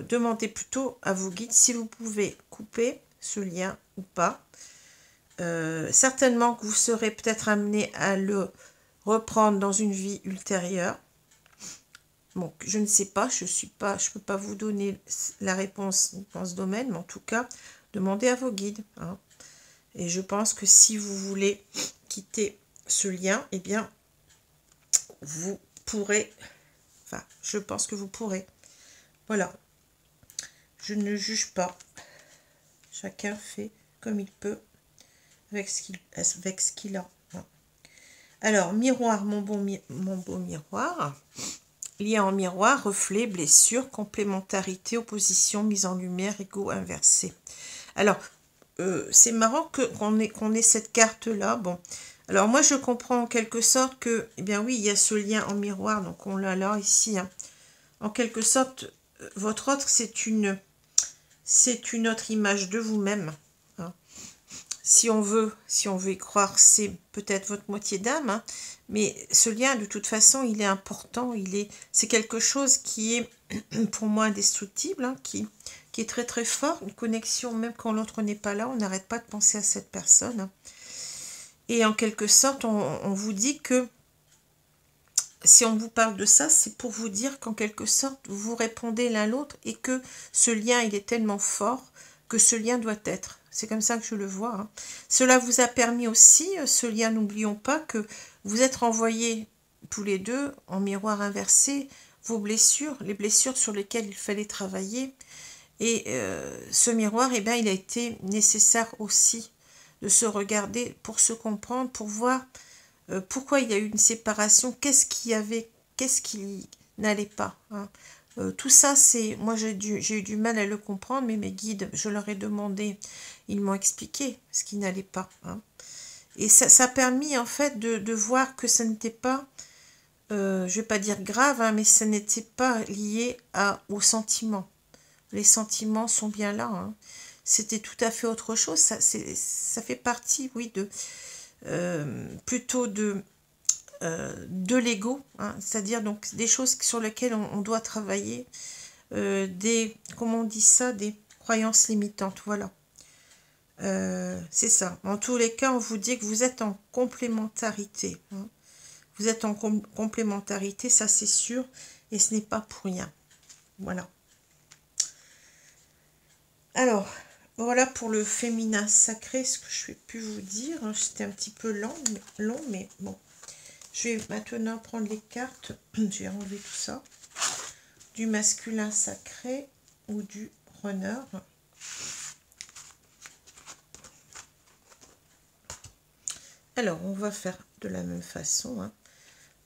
Demandez plutôt à vos guides si vous pouvez couper ce lien ou pas. Certainement que vous serez peut-être amené à le reprendre dans une vie ultérieure. Bon, je ne sais pas, je ne peux pas vous donner la réponse dans ce domaine, mais en tout cas, demandez à vos guides. Hein. Et je pense que si vous voulez quitter ce lien, eh bien, vous pourrez, enfin, je pense que vous pourrez. Voilà. Je ne juge pas. Chacun fait comme il peut. Avec ce qu'il a. Alors, miroir, mon beau miroir. Lien en miroir, reflet, blessure, complémentarité, opposition, mise en lumière, ego inversé. Alors, c'est marrant qu'on ait cette carte-là. Bon, alors moi, je comprends en quelque sorte que, eh bien oui, il y a ce lien en miroir, donc on l'a là, ici. Hein. En quelque sorte, votre autre, c'est une autre image de vous-même. Hein. si on veut y croire, c'est peut-être votre moitié d'âme, hein, mais ce lien, de toute façon, il est important, c'est quelque chose qui est, pour moi, indestructible, hein, qui est très très fort, une connexion, même quand l'autre n'est pas là, on n'arrête pas de penser à cette personne. Et en quelque sorte, on vous dit que, si on vous parle de ça, c'est pour vous dire qu'en quelque sorte, vous répondez l'un l'autre et que ce lien, il est tellement fort que ce lien doit être. C'est comme ça que je le vois. Hein. Cela vous a permis aussi, ce lien, n'oublions pas que vous êtes renvoyés tous les deux en miroir inversé, vos blessures, les blessures sur lesquelles il fallait travailler. Et ce miroir, eh bien, il a été nécessaire aussi de se regarder pour se comprendre, pour voir pourquoi il y a eu une séparation, qu'est-ce qui n'allait pas. Hein. Tout ça, moi j'ai eu du mal à le comprendre, mais mes guides, je leur ai demandé, ils m'ont expliqué ce qui n'allait pas. Hein. Et ça a permis en fait de voir que ça n'était pas, je ne vais pas dire grave, hein, mais ça n'était pas lié aux sentiments. Les sentiments sont bien là. Hein. C'était tout à fait autre chose. Ça fait partie, oui, plutôt de l'ego, hein, c'est-à-dire donc des choses sur lesquelles on doit travailler, comment on dit ça, des croyances limitantes, voilà. C'est ça. En tous les cas, on vous dit que vous êtes en complémentarité. Hein. Vous êtes en complémentarité, ça c'est sûr, et ce n'est pas pour rien. Voilà. Alors, voilà pour le féminin sacré, ce que je vais plus vous dire. C'était un petit peu long, mais bon. Je vais maintenant prendre les cartes. Je vais enlever tout ça. Du masculin sacré ou du runner. Alors, on va faire de la même façon. Hein.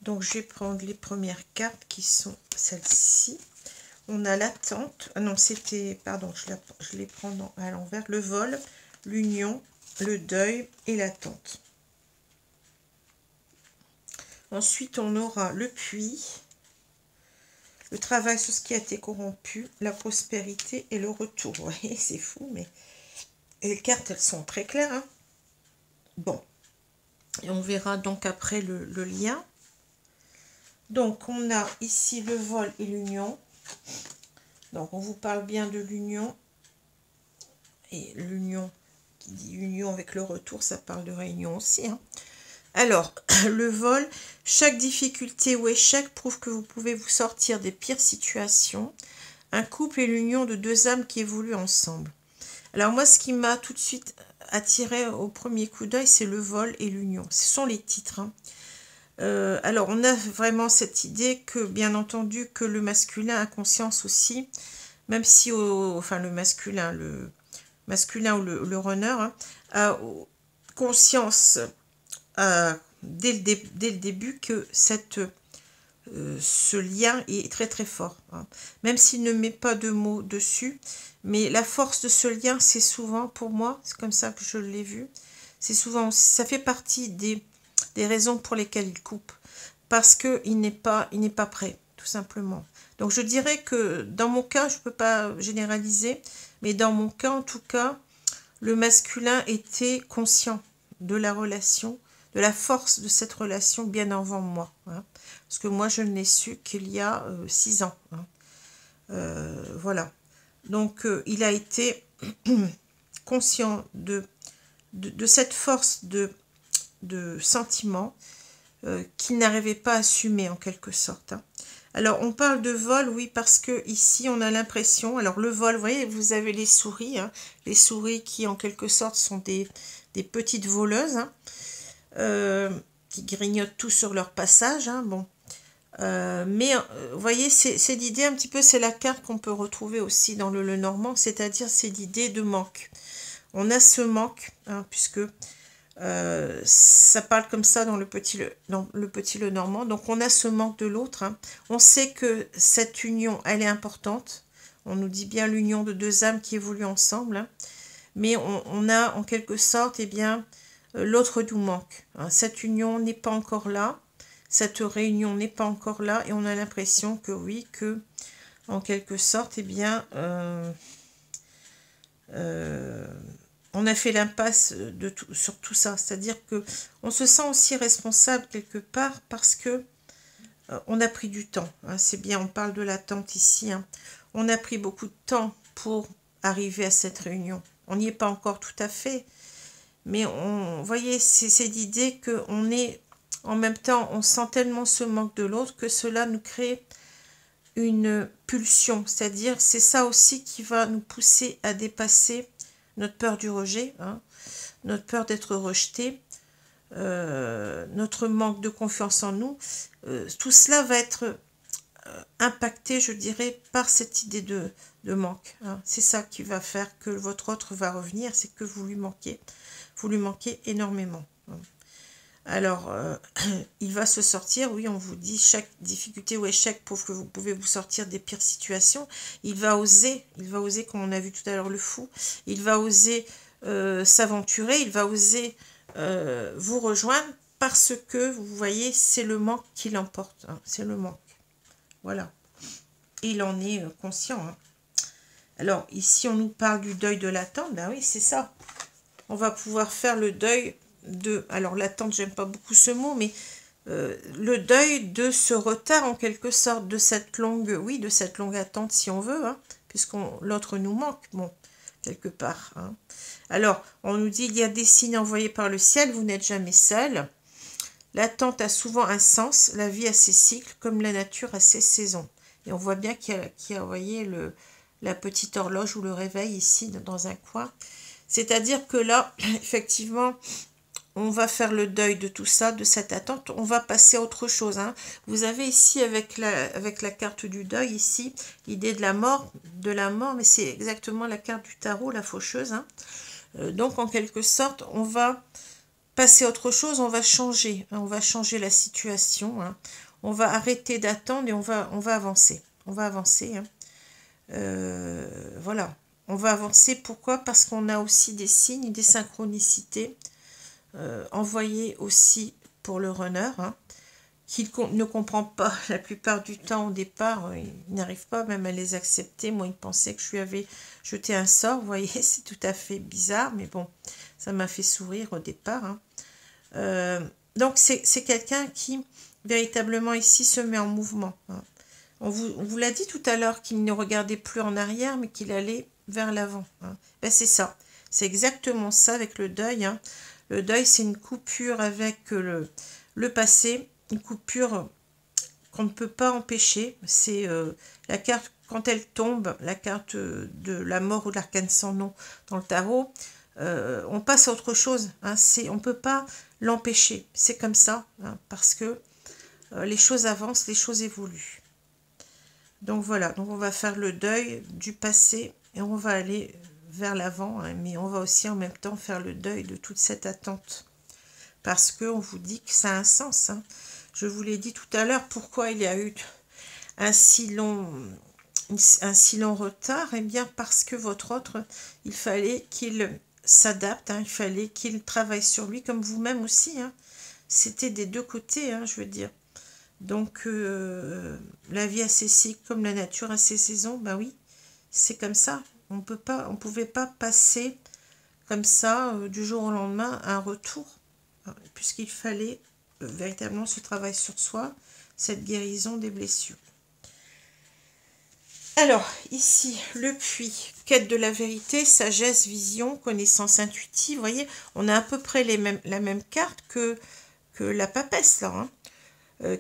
Donc, je vais prendre les premières cartes qui sont celles-ci. On a l'attente. Ah non, c'était... Pardon, je les prends à l'envers. Le vol, l'union, le deuil et l'attente. Ensuite, on aura le puits, le travail sur ce qui a été corrompu, la prospérité et le retour. Vous voyez, c'est fou, mais... Et les cartes, elles sont très claires. Hein. Bon. Et on verra donc après le lien. Donc, on a ici le vol et l'union. Donc, on vous parle bien de l'union. Et l'union, qui dit union avec le retour, ça parle de réunion aussi. Hein. Alors, le vol, chaque difficulté ou échec prouve que vous pouvez vous sortir des pires situations. Un couple est l'union de deux âmes qui évoluent ensemble. Alors moi, ce qui m'a tout de suite attiré au premier coup d'œil, c'est le vol et l'union. Ce sont les titres. Hein. Alors, on a vraiment cette idée que, bien entendu, que le masculin a conscience aussi, même si, enfin le masculin ou le runner, hein, a conscience dès le début que ce lien est très très fort. Hein. Même s'il ne met pas de mots dessus, mais la force de ce lien, c'est souvent, pour moi, c'est comme ça que je l'ai vu, c'est souvent, ça fait partie des raisons pour lesquelles il coupe. Parce qu'il n'est pas prêt, tout simplement. Donc je dirais que dans mon cas, je ne peux pas généraliser, mais dans mon cas, en tout cas, le masculin était conscient de la relation, de la force de cette relation bien avant moi. Hein. Parce que moi, je ne l'ai su qu'il y a 6 ans. Hein. Voilà. Donc, il a été conscient de cette force de sentiment qu'il n'arrivait pas à assumer en quelque sorte. Hein. Alors, on parle de vol, oui, parce que ici, on a l'impression... Alors, le vol, vous voyez, vous avez les souris. Hein, les souris qui, en quelque sorte, sont des petites voleuses. Hein, qui grignotent tout sur leur passage. Hein, bon. Mais, vous voyez, c'est l'idée un petit peu... C'est la carte qu'on peut retrouver aussi dans le Normand. C'est-à-dire, c'est l'idée de manque. On a ce manque, hein, puisque... ça parle comme ça dans le petit Lenormand. Donc on a ce manque de l'autre. Hein. On sait que cette union, elle est importante. On nous dit bien l'union de deux âmes qui évoluent ensemble. Hein. Mais on a en quelque sorte, eh bien, l'autre nous manque. Hein. Cette union n'est pas encore là. Cette réunion n'est pas encore là. Et on a l'impression que oui, que en quelque sorte, eh bien, on on a fait l'impasse sur tout ça. C'est-à-dire que on se sent aussi responsable quelque part parce que on a pris du temps. Hein, c'est bien, on parle de l'attente ici. Hein. On a pris beaucoup de temps pour arriver à cette réunion. On n'y est pas encore tout à fait. Mais vous voyez, c'est l'idée qu'on est, en même temps, on sent tellement ce manque de l'autre que cela nous crée une pulsion. C'est-à-dire, c'est ça aussi qui va nous pousser à dépasser notre peur du rejet, hein, notre peur d'être rejeté, notre manque de confiance en nous. Tout cela va être impacté, je dirais, par cette idée de manque. Hein. C'est ça qui va faire que votre autre va revenir, c'est que vous lui manquez. Vous lui manquez énormément. Alors, il va se sortir, oui, on vous dit, chaque difficulté ou échec prouve que vous pouvez vous sortir des pires situations. Il va oser, comme on a vu tout à l'heure le fou, il va oser s'aventurer, il va oser vous rejoindre parce que, vous voyez, c'est le manque qui l'emporte. Hein, c'est le manque. Voilà. Il en est conscient. Hein. Alors, ici, on nous parle du deuil de l'attente. Ben oui, c'est ça. On va pouvoir faire le deuil de... Alors, l'attente, j'aime pas beaucoup ce mot, mais le deuil de ce retard, en quelque sorte, de cette longue... Oui, de cette longue attente, si on veut, hein, puisqu'on l'autre nous manque, bon, quelque part. Hein. Alors, on nous dit, il y a des signes envoyés par le ciel, vous n'êtes jamais seul. L'attente a souvent un sens, la vie a ses cycles, comme la nature a ses saisons. Et on voit bien qu'il y a, vous voyez, la petite horloge ou le réveil ici, dans un coin. C'est-à-dire que là, effectivement, on va faire le deuil de tout ça, de cette attente. On va passer à autre chose. Hein. Vous avez ici, avec la carte du deuil, ici, l'idée de la mort, mais c'est exactement la carte du tarot, la faucheuse. Hein. Donc, en quelque sorte, on va passer à autre chose, on va changer. Hein, on va changer la situation. Hein. On va arrêter d'attendre et on va avancer. On va avancer. Hein. Voilà. On va avancer, pourquoi? Parce qu'on a aussi des signes, des synchronicités envoyées aussi pour le runner, hein, qu'il ne comprend pas la plupart du temps au départ, il n'arrive pas même à les accepter. Moi, il pensait que je lui avais jeté un sort, vous voyez, c'est tout à fait bizarre, mais bon, ça m'a fait sourire au départ. Hein. Donc, c'est quelqu'un qui, véritablement, ici, se met en mouvement. Hein. On vous l'a dit tout à l'heure qu'il ne regardait plus en arrière, mais qu'il allait vers l'avant. Hein. Ben, c'est ça. C'est exactement ça avec le deuil. Hein. Le deuil, c'est une coupure avec le passé, une coupure qu'on ne peut pas empêcher. C'est la carte, quand elle tombe, la carte de la mort ou de l'arcane sans nom dans le tarot, on passe à autre chose. Hein. On ne peut pas l'empêcher. C'est comme ça, hein, parce que les choses avancent, les choses évoluent. Donc voilà, donc on va faire le deuil du passé et on va aller vers l'avant, hein, mais on va aussi en même temps faire le deuil de toute cette attente. Parce qu'on vous dit que ça a un sens. Hein. Je vous l'ai dit tout à l'heure, pourquoi il y a eu un si long retard. Eh bien parce que votre autre, il fallait qu'il s'adapte, hein, il fallait qu'il travaille sur lui, comme vous-même aussi. Hein. C'était des deux côtés, hein, je veux dire. Donc, la vie a ses cycles, comme la nature a ses saisons, ben oui, c'est comme ça. On ne pouvait pas passer comme ça, du jour au lendemain, à un retour, puisqu'il fallait véritablement ce travail sur soi, cette guérison des blessures. Alors, ici, le puits, quête de la vérité, sagesse, vision, connaissance intuitive, vous voyez, on a à peu près la même carte que la papesse, là, hein.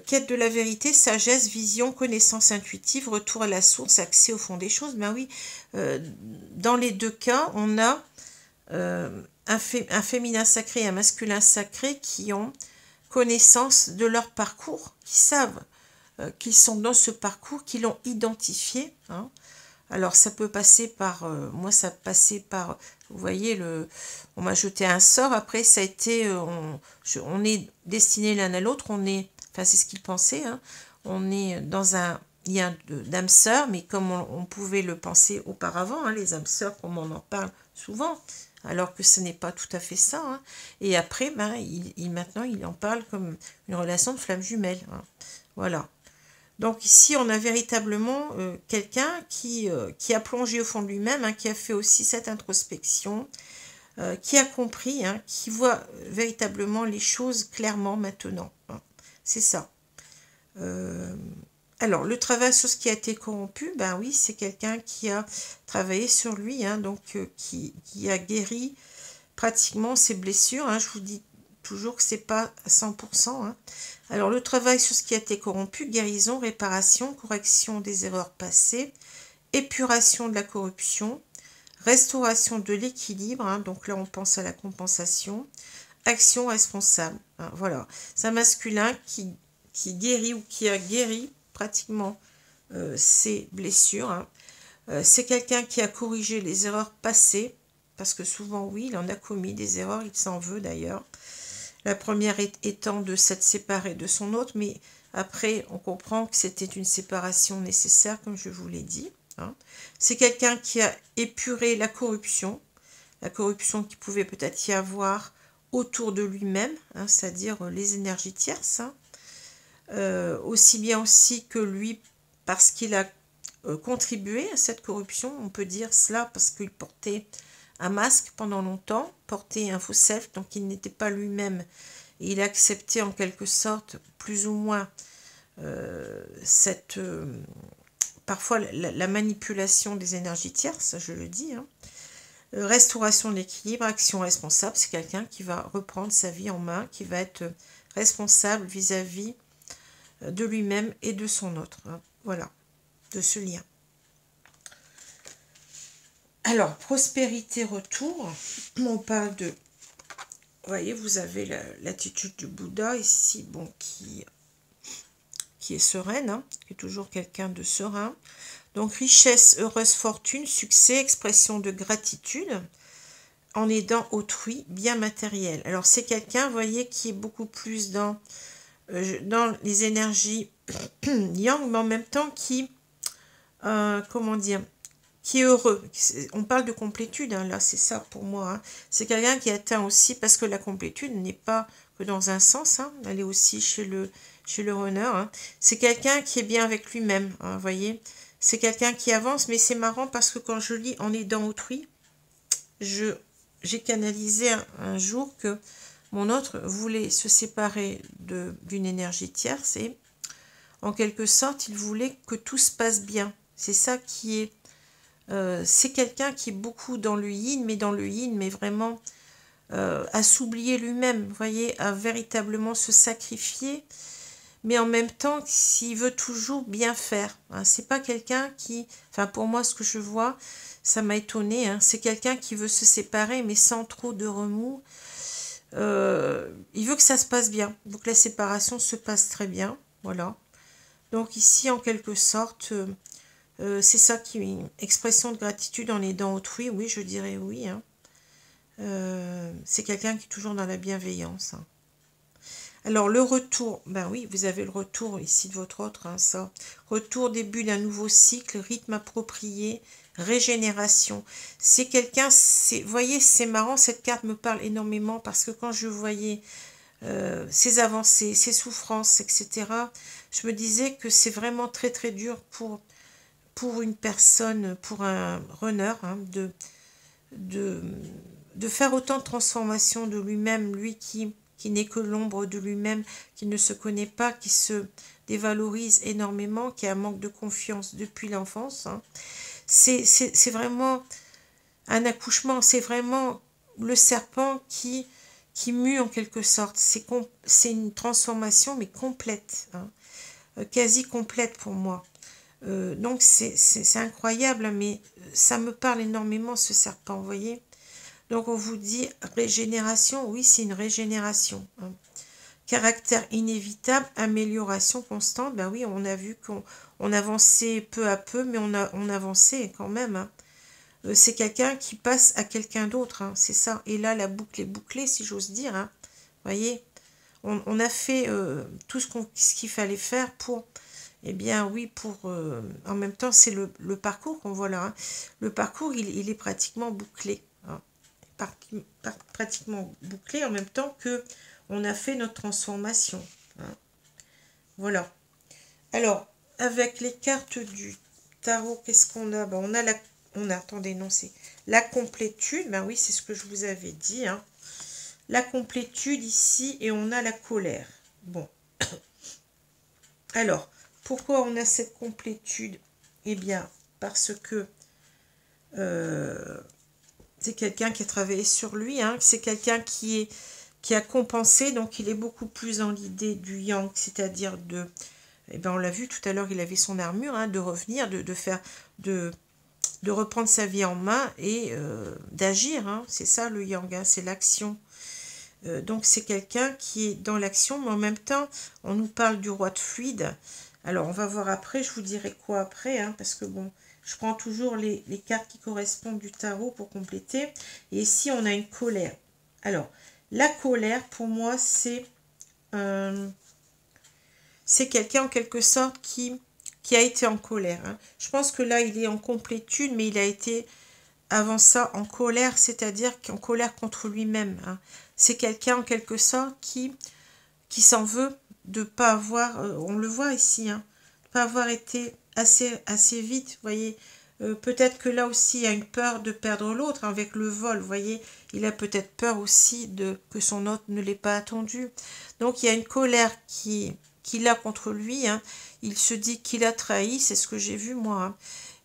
Quête de la vérité, sagesse, vision, connaissance intuitive, retour à la source, accès au fond des choses. Ben oui, dans les deux cas, on a un féminin sacré et un masculin sacré qui ont connaissance de leur parcours, qui savent qu'ils sont dans ce parcours, qui l'ont identifié. Hein. Alors, ça peut passer par... moi, ça passait par... Vous voyez, on m'a jeté un sort. Après, ça a été... on est destinés l'un à l'autre. On est... Enfin, c'est ce qu'il pensait. Hein. On est dans un lien d'âme sœur, mais comme on pouvait le penser auparavant, hein, les âmes sœurs, comme on en parle souvent, alors que ce n'est pas tout à fait ça. Hein. Et après, ben, maintenant, il en parle comme une relation de flamme jumelle. Hein. Voilà. Donc ici, on a véritablement quelqu'un qui a plongé au fond de lui-même, hein, qui a fait aussi cette introspection, qui a compris, hein, qui voit véritablement les choses clairement maintenant. Hein. C'est ça. Alors, le travail sur ce qui a été corrompu, ben oui, c'est quelqu'un qui a travaillé sur lui, hein, donc qui a guéri pratiquement ses blessures. Hein. Je vous dis toujours que c'est pas à 100%. Hein. Alors, le travail sur ce qui a été corrompu, guérison, réparation, correction des erreurs passées, épuration de la corruption, restauration de l'équilibre, hein, donc là on pense à la compensation, action responsable. Hein, voilà, c'est un masculin qui guérit ou qui a guéri pratiquement ses blessures. Hein. C'est quelqu'un qui a corrigé les erreurs passées, parce que souvent, oui, il en a commis des erreurs, il s'en veut d'ailleurs. La première étant de s'être séparé de son autre, mais après, on comprend que c'était une séparation nécessaire, comme je vous l'ai dit. Hein. C'est quelqu'un qui a épuré la corruption qui pouvait peut-être y avoir autour de lui-même, hein, c'est-à-dire les énergies tierces. Hein. Aussi bien aussi que lui, parce qu'il a contribué à cette corruption, on peut dire cela parce qu'il portait un masque pendant longtemps, portait un faux self, donc il n'était pas lui-même. Et il a accepté en quelque sorte, plus ou moins, parfois la manipulation des énergies tierces, je le dis. Hein. Restauration de l'équilibre, action responsable, c'est quelqu'un qui va reprendre sa vie en main, qui va être responsable vis-à-vis de lui-même et de son autre. Hein. Voilà, de ce lien. Alors, prospérité, retour, on parle de... Vous voyez, vous avez l'attitude du Bouddha ici, bon, qui est sereine, hein, qui est toujours quelqu'un de serein. Donc, richesse, heureuse fortune, succès, expression de gratitude, en aidant autrui, bien matériel. Alors, c'est quelqu'un, vous voyez, qui est beaucoup plus dans les énergies yang, mais en même temps qui, comment dire, qui est heureux. On parle de complétude, hein, là, c'est ça pour moi. Hein. C'est quelqu'un qui atteint aussi, parce que la complétude n'est pas que dans un sens, hein, elle est aussi chez le runner. Hein. C'est quelqu'un qui est bien avec lui-même, hein, vous voyez. C'est quelqu'un qui avance, mais c'est marrant parce que quand je lis en aidant autrui, j'ai canalisé un jour que mon autre voulait se séparer d'une énergie tierce et en quelque sorte, il voulait que tout se passe bien. C'est ça qui est... c'est quelqu'un qui est beaucoup dans le yin, mais vraiment à s'oublier lui-même, vous voyez, à véritablement se sacrifier, mais en même temps, s'il veut toujours bien faire. Hein, c'est pas quelqu'un qui... Enfin, pour moi, ce que je vois, ça m'a étonné. Hein, c'est quelqu'un qui veut se séparer, mais sans trop de remous. Il veut que ça se passe bien. Donc, la séparation se passe très bien. Voilà. Donc, ici, en quelque sorte... c'est ça qui est une expression de gratitude en aidant autrui, oui, je dirais oui. Hein. C'est quelqu'un qui est toujours dans la bienveillance. Hein. Alors, le retour, ben oui, vous avez le retour ici de votre autre, hein, ça. Retour, début d'un nouveau cycle, rythme approprié, régénération. C'est quelqu'un, vous voyez, c'est marrant, cette carte me parle énormément parce que quand je voyais ses avancées, ses souffrances, etc., je me disais que c'est vraiment très très dur pour une personne, pour un runner, hein, de faire autant de transformations de lui-même, lui qui n'est que l'ombre de lui-même, qui ne se connaît pas, qui se dévalorise énormément, qui a un manque de confiance depuis l'enfance. Hein. C'est vraiment un accouchement, c'est vraiment le serpent qui mue en quelque sorte. C'est une transformation, mais complète, hein, quasi complète pour moi. Donc c'est incroyable, mais ça me parle énormément ce serpent, vous voyez. Donc on vous dit régénération, oui c'est une régénération. Hein. Caractère inévitable, amélioration constante, ben oui on a vu qu'on avançait peu à peu, mais on avançait quand même. Hein. C'est quelqu'un qui passe à quelqu'un d'autre, hein, c'est ça. Et là la boucle est bouclée si j'ose dire, hein. Vous voyez, on a fait tout ce qu'il fallait faire pour... Eh bien oui, en même temps, c'est le parcours qu'on voit là. Hein. Le parcours, il est pratiquement bouclé. Hein. Pratiquement bouclé en même temps que on a fait notre transformation. Hein. Voilà. Alors, avec les cartes du tarot, qu'est-ce qu'on a? Ben, on a, attendez, non, c'est la complétude. Ben oui, c'est ce que je vous avais dit. Hein. La complétude ici, et on a la colère. Bon. Alors, pourquoi on a cette complétude? Eh bien, parce que c'est quelqu'un qui a travaillé sur lui. Hein. C'est quelqu'un qui a compensé, donc il est beaucoup plus dans l'idée du yang, c'est-à-dire de... Eh ben, on l'a vu tout à l'heure, il avait son armure, hein, de revenir, de reprendre sa vie en main et d'agir. Hein. C'est ça le yang, hein, c'est l'action. Donc c'est quelqu'un qui est dans l'action, mais en même temps, on nous parle du roi de fluide. Alors on va voir après, je vous dirai quoi après, hein, parce que bon, je prends toujours les cartes qui correspondent du tarot pour compléter. Et ici, on a une colère. Alors, la colère, pour moi, c'est quelqu'un en quelque sorte qui a été en colère. Hein. Je pense que là, il est en complétude, mais il a été avant ça en colère, c'est-à-dire qu'en colère contre lui-même. Hein. C'est quelqu'un en quelque sorte qui s'en veut de ne pas avoir, on le voit ici, hein, de ne pas avoir été assez vite, vous voyez. Peut-être que là aussi, il y a une peur de perdre l'autre, hein, avec le vol, vous voyez. Il a peut-être peur aussi que son hôte ne l'ait pas attendu. Donc, il y a une colère qu'il a contre lui. Hein. Il se dit qu'il a trahi, c'est ce que j'ai vu, moi.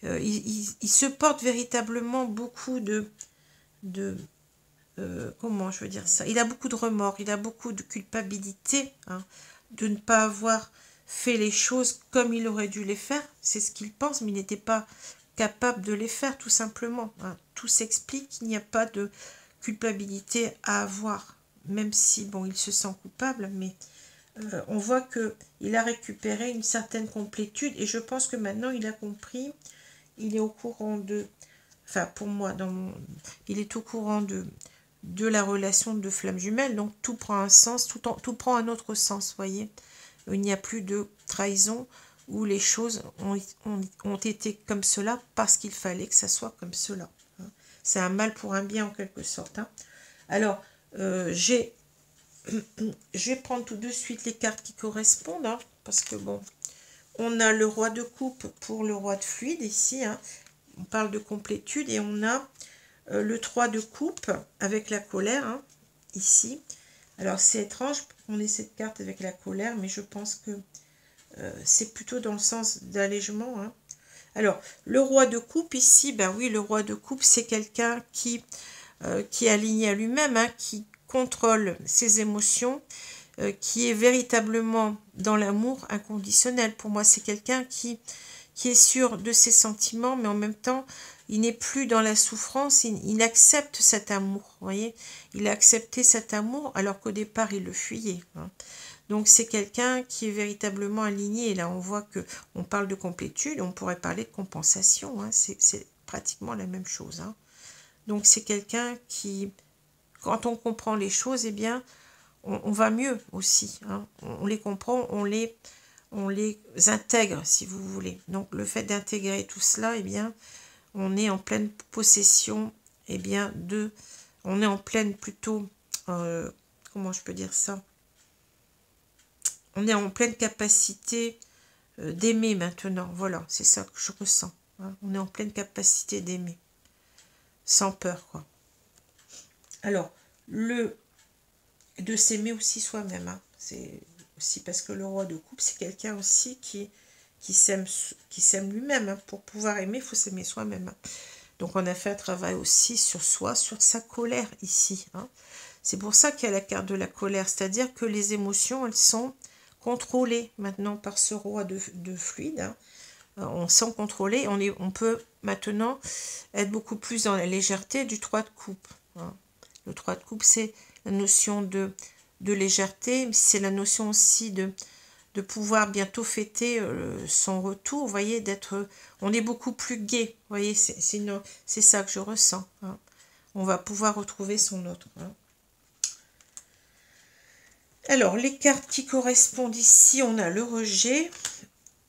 Hein. Il se porte véritablement beaucoup comment je veux dire ça, il a beaucoup de remords, il a beaucoup de culpabilité, hein, de ne pas avoir fait les choses comme il aurait dû les faire. C'est ce qu'il pense, mais il n'était pas capable de les faire, tout simplement. Hein. Tout s'explique, il n'y a pas de culpabilité à avoir, même si, bon, il se sent coupable, mais on voit qu'il a récupéré une certaine complétude, et je pense que maintenant il a compris, il est au courant de, enfin pour moi, il est au courant de la relation de flamme jumelle, donc tout prend un sens, tout prend un autre sens, voyez. Il n'y a plus de trahison où les choses ont été comme cela parce qu'il fallait que ça soit comme cela. Hein. C'est un mal pour un bien en quelque sorte. Hein. Alors, je vais prendre tout de suite les cartes qui correspondent, hein, parce que bon, on a le roi de coupe pour le roi de fluide ici, hein. On parle de complétude, et on a le 3 de coupe avec la colère, hein, ici. Alors c'est étrange qu'on ait cette carte avec la colère, mais je pense que c'est plutôt dans le sens d'allègement. Hein. Alors, le roi de coupe ici, ben oui, le roi de coupe, c'est quelqu'un qui est aligné à lui-même, hein, qui contrôle ses émotions, qui est véritablement dans l'amour inconditionnel. Pour moi, c'est quelqu'un qui est sûr de ses sentiments, mais en même temps, il n'est plus dans la souffrance, il accepte cet amour, vous voyez. Il a accepté cet amour alors qu'au départ, il le fuyait. Hein. Donc, c'est quelqu'un qui est véritablement aligné. Et là, on voit qu'on parle de complétude, on pourrait parler de compensation. Hein. C'est pratiquement la même chose. Hein. Donc, c'est quelqu'un qui, quand on comprend les choses, eh bien, on va mieux aussi. Hein. On les comprend, on les intègre, si vous voulez. Donc, le fait d'intégrer tout cela, eh bien, on est en pleine possession, eh bien, on est en pleine plutôt, comment je peux dire ça? On est en pleine capacité d'aimer maintenant. Voilà, c'est ça que je ressens. Hein. On est en pleine capacité d'aimer. Sans peur, quoi. Alors, de s'aimer aussi soi-même. Hein. C'est aussi parce que le roi de coupe, c'est quelqu'un aussi qui s'aime lui-même. Hein. Pour pouvoir aimer, il faut s'aimer soi-même. Hein. Donc, on a fait un travail aussi sur soi, sur sa colère ici. Hein. C'est pour ça qu'il y a la carte de la colère. C'est-à-dire que les émotions, elles sont contrôlées maintenant par ce roi de fluide. Hein. On sent contrôlé. On peut maintenant être beaucoup plus dans la légèreté du 3 de coupe. Hein. Le 3 de coupe, c'est la notion de légèreté. C'est la notion aussi de pouvoir bientôt fêter son retour. Vous voyez, on est beaucoup plus gai. Vous voyez, c'est ça que je ressens. Hein. On va pouvoir retrouver son autre. Hein. Alors, les cartes qui correspondent ici, on a le rejet.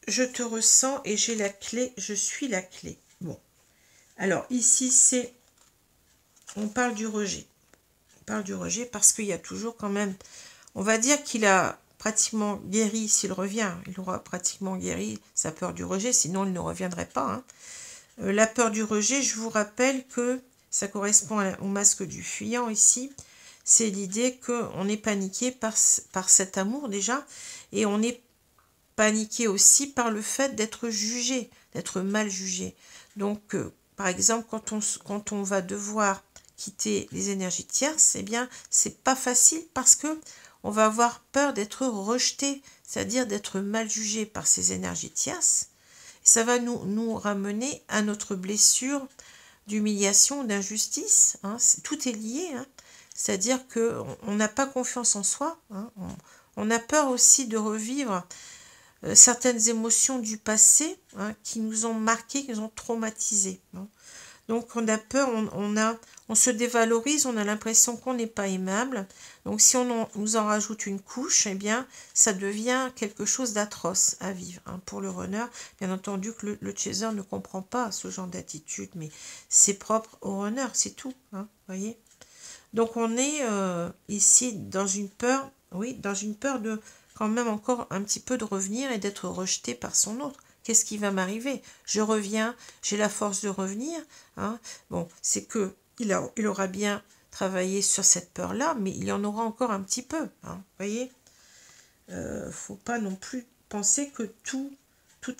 Je te ressens et j'ai la clé. Je suis la clé. Bon. Alors, ici, on parle du rejet. On parle du rejet parce qu'il y a toujours quand même... On va dire qu'il a pratiquement guéri s'il revient. Il aura pratiquement guéri sa peur du rejet, sinon il ne reviendrait pas. Hein. La peur du rejet, je vous rappelle que ça correspond au masque du fuyant ici. C'est l'idée qu'on est paniqué par cet amour déjà, et on est paniqué aussi par le fait d'être jugé, d'être mal jugé. Donc, par exemple, quand on va devoir quitter les énergies tierces, eh bien, c'est pas facile parce que on va avoir peur d'être rejeté, c'est-à-dire d'être mal jugé par ces énergies tierces. Ça va nous ramener à notre blessure d'humiliation, d'injustice. Hein. Tout est lié. Hein. C'est-à-dire qu'on n'a pas confiance en soi. Hein. On a peur aussi de revivre certaines émotions du passé, hein, qui nous ont marqués, qui nous ont traumatisés. Hein. Donc on a peur, on se dévalorise, on a l'impression qu'on n'est pas aimable. Donc si nous en rajoute une couche, eh bien ça devient quelque chose d'atroce à vivre. Hein. Pour le runner, bien entendu que le chaser ne comprend pas ce genre d'attitude, mais c'est propre au runner, c'est tout. Hein, voyez. Donc on est ici dans une peur, oui, dans une peur de quand même encore un petit peu de revenir et d'être rejeté par son autre. Qu'est-ce qui va m'arriver? Je reviens, j'ai la force de revenir. Hein. Bon, c'est que il aura bien travaillé sur cette peur-là, mais il y en aura encore un petit peu. Hein, voyez, faut pas non plus penser que tout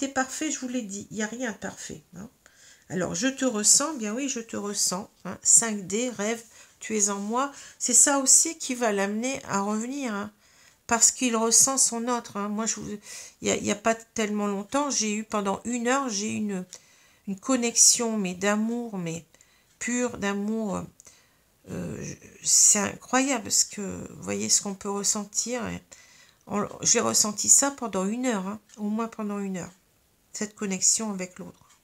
est parfait. Je vous l'ai dit, il n'y a rien de parfait. Hein. Alors, je te ressens, bien oui, je te ressens. Hein. 5D, rêve, tu es en moi. C'est ça aussi qui va l'amener à revenir. Hein. Parce qu'il ressent son autre. Hein. Moi, il n'y a pas tellement longtemps, j'ai eu pendant 1 heure, j'ai eu une connexion, mais d'amour, mais pur d'amour. C'est incroyable ce que, vous voyez ce qu'on peut ressentir. J'ai ressenti ça pendant 1 heure, hein, au moins pendant 1 heure, cette connexion avec l'autre.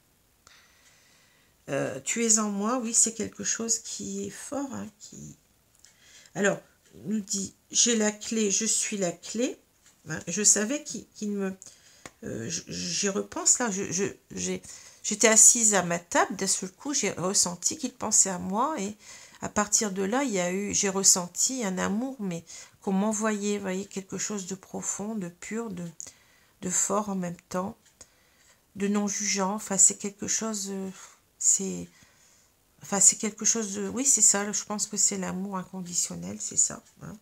Tu es en moi, oui, c'est quelque chose qui est fort. Hein, Alors, nous dit, j'ai la clé, je suis la clé. Hein, je savais qu'il me... j'y repense là, j'étais assise à ma table, d'un seul coup, j'ai ressenti qu'il pensait à moi, et à partir de là, j'ai ressenti un amour, mais qu'on m'envoyait, vous voyez, quelque chose de profond, de pur, de fort en même temps, de non jugeant. Enfin, c'est quelque chose... c'est quelque chose de... Oui, c'est ça, je pense que c'est l'amour inconditionnel, c'est ça. Hein.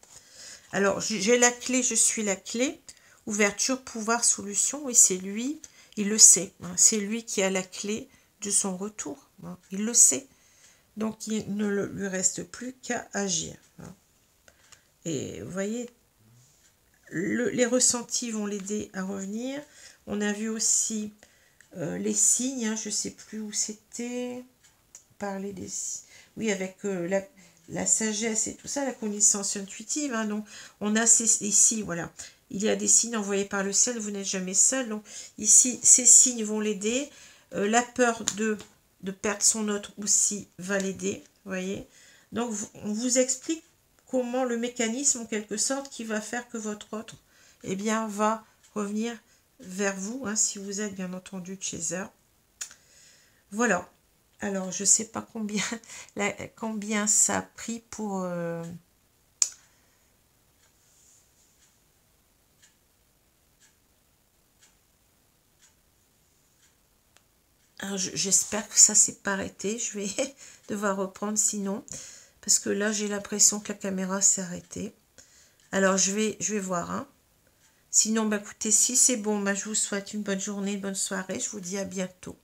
Alors, j'ai la clé, je suis la clé. Ouverture, pouvoir, solution. Oui, c'est lui, il le sait. Hein. C'est lui qui a la clé de son retour. Hein. Il le sait. Donc, il ne lui reste plus qu'à agir. Hein. Et vous voyez, les ressentis vont l'aider à revenir. On a vu aussi les signes. Hein. Je ne sais plus où c'était... parler des... Oui, avec la sagesse et tout ça, la connaissance intuitive. Hein, donc, on a ici, voilà, il y a des signes envoyés par le ciel, vous n'êtes jamais seul. Donc, ici, ces signes vont l'aider. La peur de perdre son autre aussi va l'aider, vous voyez. Donc, on vous explique comment le mécanisme, en quelque sorte, qui va faire que votre autre, eh bien, va revenir vers vous, hein, si vous êtes, bien entendu, chaser. Voilà. Alors, je ne sais pas combien ça a pris pour... Alors, j'espère que ça ne s'est pas arrêté. Je vais devoir reprendre sinon. Parce que là, j'ai l'impression que la caméra s'est arrêtée. Alors, je vais voir. Hein. Sinon, bah, écoutez, si c'est bon, bah, je vous souhaite une bonne journée, une bonne soirée. Je vous dis à bientôt.